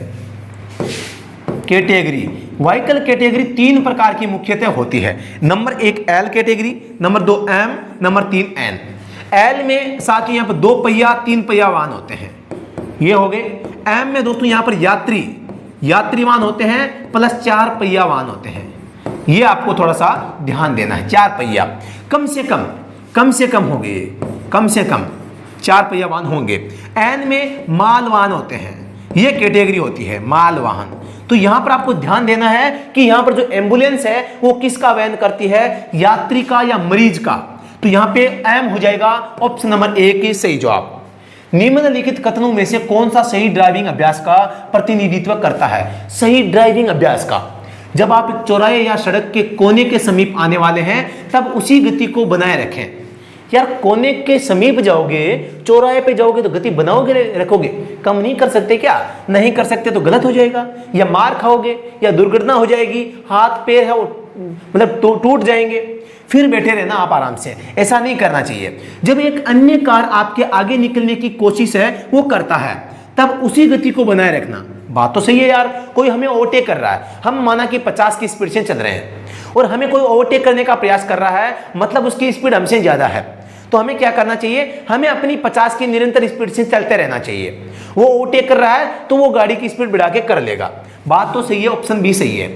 कैटेगरी। व्हीकल कैटेगरी 3 प्रकार की मुख्यतः होती है। Number 1 L category, number 2 M, number 3 N. L में साथियों यहाँ पर 2 पहिया 3 पहिया वाहन होते हैं, ये हो गए। एम में दोस्तों यहाँ पर यात्री वाहन होते हैं प्लस 4 पहिया वाहन होते हैं। ये आपको थोड़ा सा ध्यान देना है। 4 पहिया कम से कम होंगे, कम से कम 4 पहिया वाहन होंगे। एन में माल वाहन होते हैं, ये कैटेगरी होती है माल वाहन। तो यहां पर आपको ध्यान देना है कि यहां पर जो एम्बुलेंस है वो किसका वहन करती है? यात्री का या मरीज का। तो यहां पे एम हो जाएगा ऑप्शन नंबर 1 सही जवाब। निम्नलिखित कथनों में से कौन सा सही ड्राइविंग अभ्यास का प्रतिनिधित्व करता है? सही ड्राइविंग अभ्यास का, जब आप एक चौराहे या सड़क के कोने के समीप आने वाले हैं तब उसी गति को बनाए रखें। यार कोने के समीप जाओगे, चौराहे पे जाओगे तो गति बनाओगे रखोगे, कम नहीं कर सकते क्या? नहीं कर सकते तो गलत हो जाएगा, या मार खाओगे या दुर्घटना हो जाएगी, हाथ पैर है वो मतलब टूट जाएंगे। फिर बैठे रहना आप आराम से, ऐसा नहीं करना चाहिए। जब एक अन्य कार आपके आगे निकलने की कोशिश है वो करता है तब उसी गति को बनाए रखना। बात तो सही है यार, कोई हमें ओवरटेक कर रहा है, हम माना कि 50 की स्पीड से चल रहे हैं, और हमें कोई ओवरटेक करने का प्रयास कर रहा है, मतलब उसकी स्पीड हमसे ज्यादा है, तो हमें क्या करना चाहिए, हमें अपनी 50 की निरंतर स्पीड से चलते रहना चाहिए। वो ओवरटेक कर रहा है तो वो गाड़ी की स्पीड बढ़ा के कर लेगा। बात तो सही है, ऑप्शन बी सही है।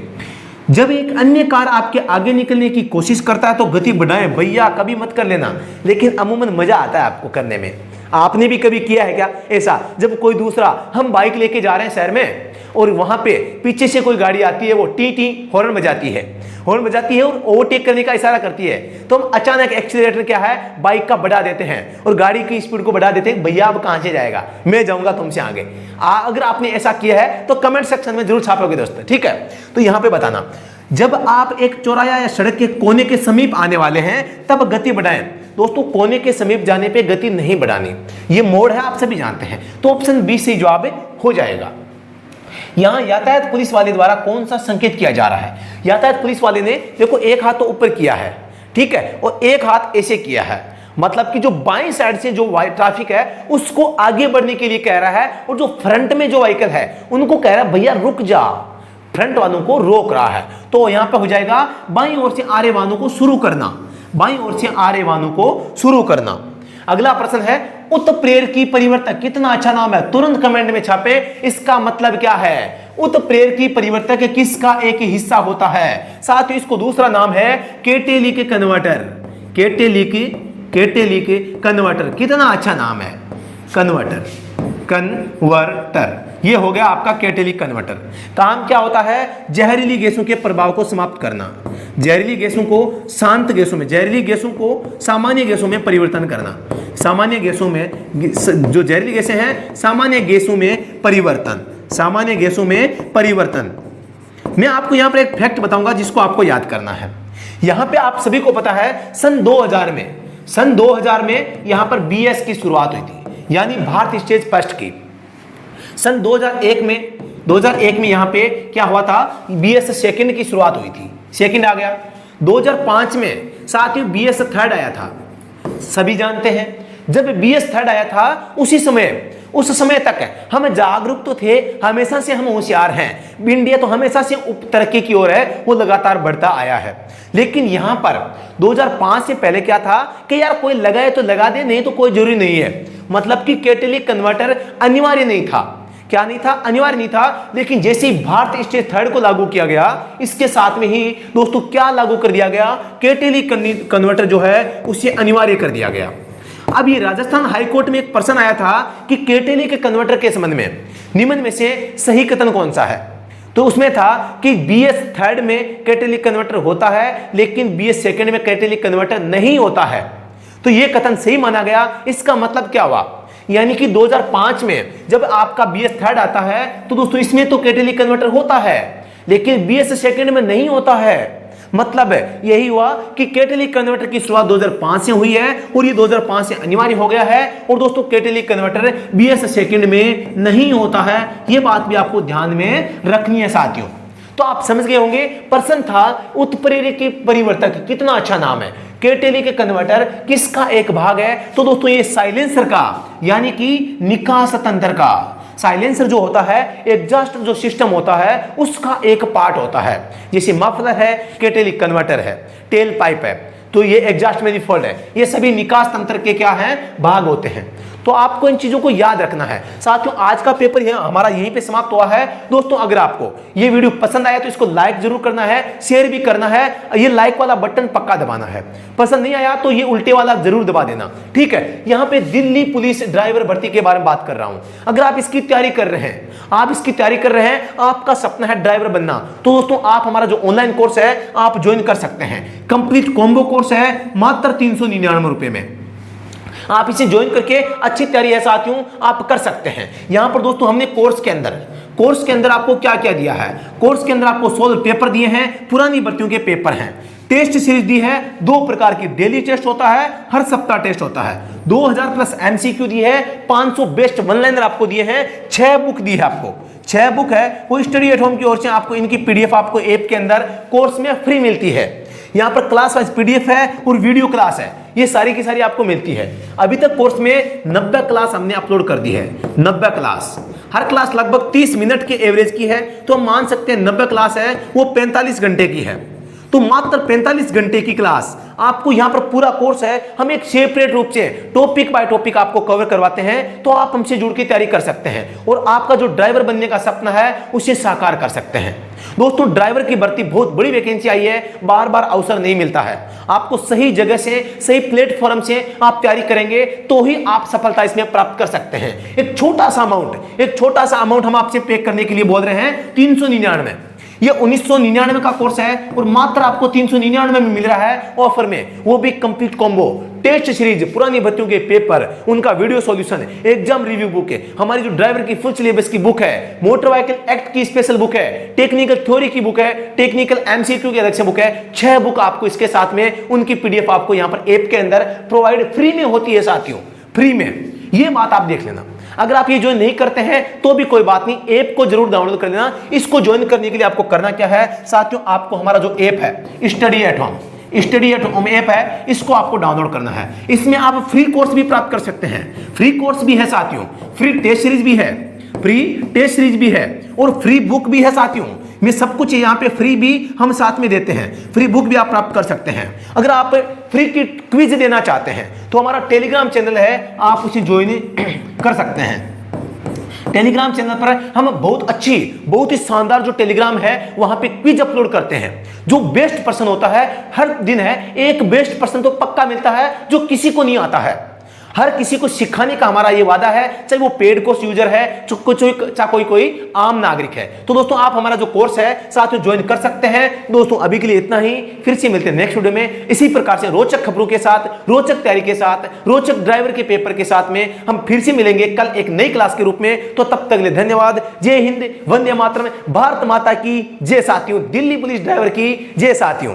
जब एक अन्य कार आपके आगे निकलने की कोशिश करता है तो गति बढ़ाएं, भैया कभी मत कर लेना, लेकिन अमूमन मजा आता है आपको करने में। आपने भी कभी किया है क्या ऐसा, जब कोई दूसरा, हम बाइक लेके जा रहे हैं शहर में और वहां पे पीछे से कोई गाड़ी आती है, वो टी टी हॉर्न बजाती है, हॉर्न बजाती है और ओवरटेक करने का इशारा करती है, तो हम अचानक एक्सीलरेटर क्या है बाइक का बढ़ा देते हैं और गाड़ी की स्पीड को बढ़ा देते हैं, भैया अब कहां से जाएगा, मैं जाऊंगा तुमसे आगे। अगर आपने ऐसा किया है तो कमेंट सेक्शन में जरूर छापोगे दोस्तों, ठीक है। तो यहां पे बताना, जब आप एक चौराहा या सड़क के कोने के समीप आने वाले हैं तब गति बढ़ाएं। दोस्तों कोने के समीप जाने पे गति नहीं बढ़ानी, ये मोड़ है, आप सभी जानते हैं, तो ऑप्शन बी से जवाब हो जाएगा। यहां यातायात पुलिस वाले द्वारा कौन सा संकेत किया जा रहा है, यातायात पुलिस वाले ने देखो एक हाथ तो ऊपर किया है, ठीक है, और एक हाथ ऐसे किया है, मतलब कि जो बाईं साइड से जो ट्रैफिक है उसको आगे बढ़ने के लिए कह रहा है, और जो फ्रंट में जो व्हीकल है उनको कह रहा है भैया रुक जा, फ्रंट वालों को रोक रहा है। तो यहां पे हो जाएगा बाईं ओर से आ रहे वाहनों को शुरू करना, बाईं ओर से आ रहे वाहनों को शुरू करना। अगला प्रश्न है, उत्प्रेरक की परिवर्तक कितना अच्छा नाम है, तुरंत कमेंट में छापे, इसका मतलब क्या है। उत्प्रेरक की परिवर्तक किसका एक हिस्सा होता है, साथ ही इसको दूसरा नाम है कैटेलिक कन्वर्टर, कैटेलिक कन्वर्टर, कितना अच्छा नाम है, कन्वर्टर, ये हो गया आपका कैटेलिक कन्वर्टर। काम क्या होता है, जहरीली गैसों के प्रभाव को समाप्त करना, जहरीली गैसों को शांत गैसों में, जहरीली गैसों को सामान्य गैसों में परिवर्तन करना, सामान्य गैसों में, जो जहरीली गैसें हैं सामान्य गैसों में परिवर्तन, सामान्य गैसों में परिवर्तन। मैं आपको यहां पर एक फैक्ट बताऊंगा जिसको आपको याद करना है। यहां पे आप सभी को पता है सन 2000 में यहां पर बीएस की शुरुआत हुई थी, यानी भारत स्टेज फर्स्ट की। सन 2001 में यहां पे क्या हुआ था, बीएस सेकंड की शुरुआत हुई थी, सेकंड आ गया। 2005 में साथ ही बीएस थर्ड आया था, सभी जानते हैं। जब बीएस थर्ड आया था उस समय तक हम जागरूक तो थे, हमेशा से हम होशियार हैं, इंडिया तो हमेशा से तरक्की की ओर है, वो लगातार बढ़ता आया है। लेकिन यहां पर 2005 से पहले क्या था कि यार कोई लगाए तो लगा दे, नहीं तो कोई जरूरी नहीं है, मतलब कि कैटेलिक कन्वर्टर अनिवार्य नहीं था, क्या नहीं था, अनिवार्य नहीं था। लेकिन जैसे ही भारत स्टेज थर्ड को लागू किया गया, इसके साथ में ही दोस्तों क्या लागू कर दिया गया, कैटेलिक कन्वर्टर जो है उसे अनिवार्य कर दिया गया। अब ये राजस्थान हाईकोर्ट में एक प्रश्न आया था कि कैटेलिक कन्वर्टर के संबंध में निम्न में से सही कथन कौन सा है, तो उसमें था कि बीएस थर्ड में कैटेलिक कन्वर्टर होता है लेकिन बीएस सेकंड में कैटेलिक कन्वर्टर नहीं होता है, तो यह कथन सही माना गया। इसका मतलब क्या हुआ, यानी कि 2005 में जब आपका बीएस थर्ड आता है तो दोस्तों इसमें तो कैटेलिक कन्वर्टर होता है लेकिन बीएस सेकंड में नहीं होता है। मतलब यही हुआ कि कैटेलिक कन्वर्टर की शुरुआत 2005 से हुई है और ये 2005 से अनिवार्य हो गया है, और दोस्तों कैटेलिक कन्वर्टर बीएस सेकंड में नहीं होता है, ये बात भी आपको ध्यान में रखनी है साथियों। तो आप समझ गए होंगे, प्रश्न था उत्प्रेरक की परिवर्तक, कितना अच्छा नाम है, कैटेलिक कन्वर्टर किसका एक भाग है, तो दोस्तों ये साइलेंसर का, यानी कि निकास तंत्र का, साइलेंसर जो होता है, एग्जॉस्ट जो सिस्टम होता है उसका एक पार्ट होता है। जैसे मफलर है, कैटेलिक कन्वर्टर है, टेल पाइप है, तो ये एग्जॉस्ट मैनिफोल्ड है, ये सभी निकास तंत्र के क्या हैं, भाग होते हैं। तो आपको इन चीजों को याद रखना है साथियों। आज का पेपर हमारा यहीं पे समाप्त हुआ है दोस्तों। अगर आपको ये वीडियो पसंद आया तो इसको लाइक जरूर करना है, शेयर भी करना है, ये लाइक वाला बटन पक्का दबाना है। पसंद नहीं आया तो ये उल्टे वाला जरूर दबा देना, ठीक है। यहाँ पे दिल्ली पुलिस ड्राइवर भर्ती के बारे में बात कर रहा हूं। अगर आप इसकी तैयारी कर रहे हैं, आपका सपना है ड्राइवर बनना, तो दोस्तों आप हमारा जो ऑनलाइन कोर्स है आप ज्वाइन कर सकते हैं। कंप्लीट कॉम्बो कोर्स है मात्र 399 रुपए में, आप इसे ज्वाइन करके अच्छी तैयारी है साथियों आप कर सकते हैं। यहां पर दोस्तों हमने कोर्स के अंदर आपको क्या क्या दिया है, कोर्स के अंदर आपको 100 पेपर दिए हैं, पुरानी भर्तियों के पेपर हैं, टेस्ट सीरीज दी है 2 प्रकार की, डेली टेस्ट होता है, हर सप्ताह टेस्ट होता है, 2000 प्लस एमसीक्यू दी है, 500 बेस्ट वन लाइनर आपको दिए हैं, 6 बुक दी है आपको, 6 बुक है वो स्टडी एट होम की ओर से आपको, इनकी पीडीएफ आपको ऐप के अंदर कोर्स में फ्री मिलती है। यहाँ पर क्लास वाइज पीडीएफ है और वीडियो क्लास है, ये सारी की सारी आपको मिलती है। अभी तक कोर्स में 90 क्लास हमने अपलोड कर दी है, 90 क्लास, हर क्लास लगभग 30 मिनट के एवरेज की है, तो हम मान सकते हैं 90 क्लास है वो 45 घंटे की है। तो मात्र 45 घंटे की क्लास आपको यहां पर पूरा कोर्स है। हम एक सेपरेट रूप से टॉपिक बाय टॉपिक आपको कवर करवाते हैं, तो आप हमसे जुड़ के तैयारी कर सकते हैं और आपका जो ड्राइवर बनने का सपना है उसे साकार कर सकते हैं। दोस्तों, ड्राइवर की भर्ती बहुत बड़ी वैकेंसी आई है, बार बार अवसर नहीं मिलता है। आपको सही जगह से, सही प्लेटफॉर्म से आप तैयारी करेंगे तो ही आप सफलता इसमें प्राप्त कर सकते हैं। एक छोटा सा अमाउंट हम आपसे पे करने के लिए बोल रहे हैं, 399। ये 1999 का कोर्स है और मात्र आपको 399 में मिल रहा है ऑफर में, वो भी कंप्लीट कॉम्बो। टेस्ट सीरीज, पुरानी भर्तियों के पेपर, उनका video solution, exam review book है, हमारी जो ड्राइवर की फुल सिलेबस की बुक है, मोटर व्हीकल एक्ट की स्पेशल बुक है, टेक्निकल थ्योरी की बुक है, टेक्निकल एमसीक्यू की अलग से बुक है। 6 बुक आपको इसके साथ में, उनकी पीडीएफ आपको यहां पर ऐप के अंदर प्रोवाइड फ्री में होती है साथियों, फ्री में। ये बात आप देख लेना। अगर आप ये ज्वाइन नहीं करते हैं तो भी कोई बात नहीं, ऐप को जरूर डाउनलोड कर लेना। इसको ज्वाइन करने के लिए आपको करना क्या है साथियों, आपको हमारा जो ऐप है स्टडी एट होम ऐप है, इसको आपको डाउनलोड करना है। इसमें आप फ्री कोर्स भी प्राप्त कर सकते हैं। फ्री कोर्स भी है साथियों, फ्री टेस्ट सीरीज भी है और फ्री बुक भी है साथियों। मैं सब कुछ यहाँ पे फ्री भी हम साथ में देते हैं, फ्री बुक भी आप प्राप्त कर सकते हैं। अगर आप फ्री की क्विज देना चाहते हैं तो हमारा टेलीग्राम चैनल है, आप उसे ज्वाइन कर सकते हैं। टेलीग्राम चैनल पर हम बहुत ही शानदार जो टेलीग्राम है वहां पे क्विज अपलोड करते हैं। जो बेस्ट पर्सन होता है, हर दिन है एक बेस्ट पर्सन तो पक्का मिलता है जो किसी को नहीं आता है। हर किसी को सिखाने का हमारा ये वादा है, चाहे वो पेड कोर्स यूजर है, चाहे कोई आम नागरिक है। तो दोस्तों, आप हमारा जो कोर्स है साथ में ज्वाइन कर सकते हैं। दोस्तों, अभी के लिए इतना ही, फिर से मिलते हैं नेक्स्ट वीडियो में इसी प्रकार से रोचक खबरों के साथ, रोचक तैयारी के साथ, रोचक ड्राइवर के पेपर के साथ में हम फिर से मिलेंगे कल एक नई क्लास के रूप में। तो तब तक के लिए धन्यवाद। जय हिंद, वंदे मातरम, भारत माता की जय साथियों, दिल्ली पुलिस ड्राइवर की जय साथियों।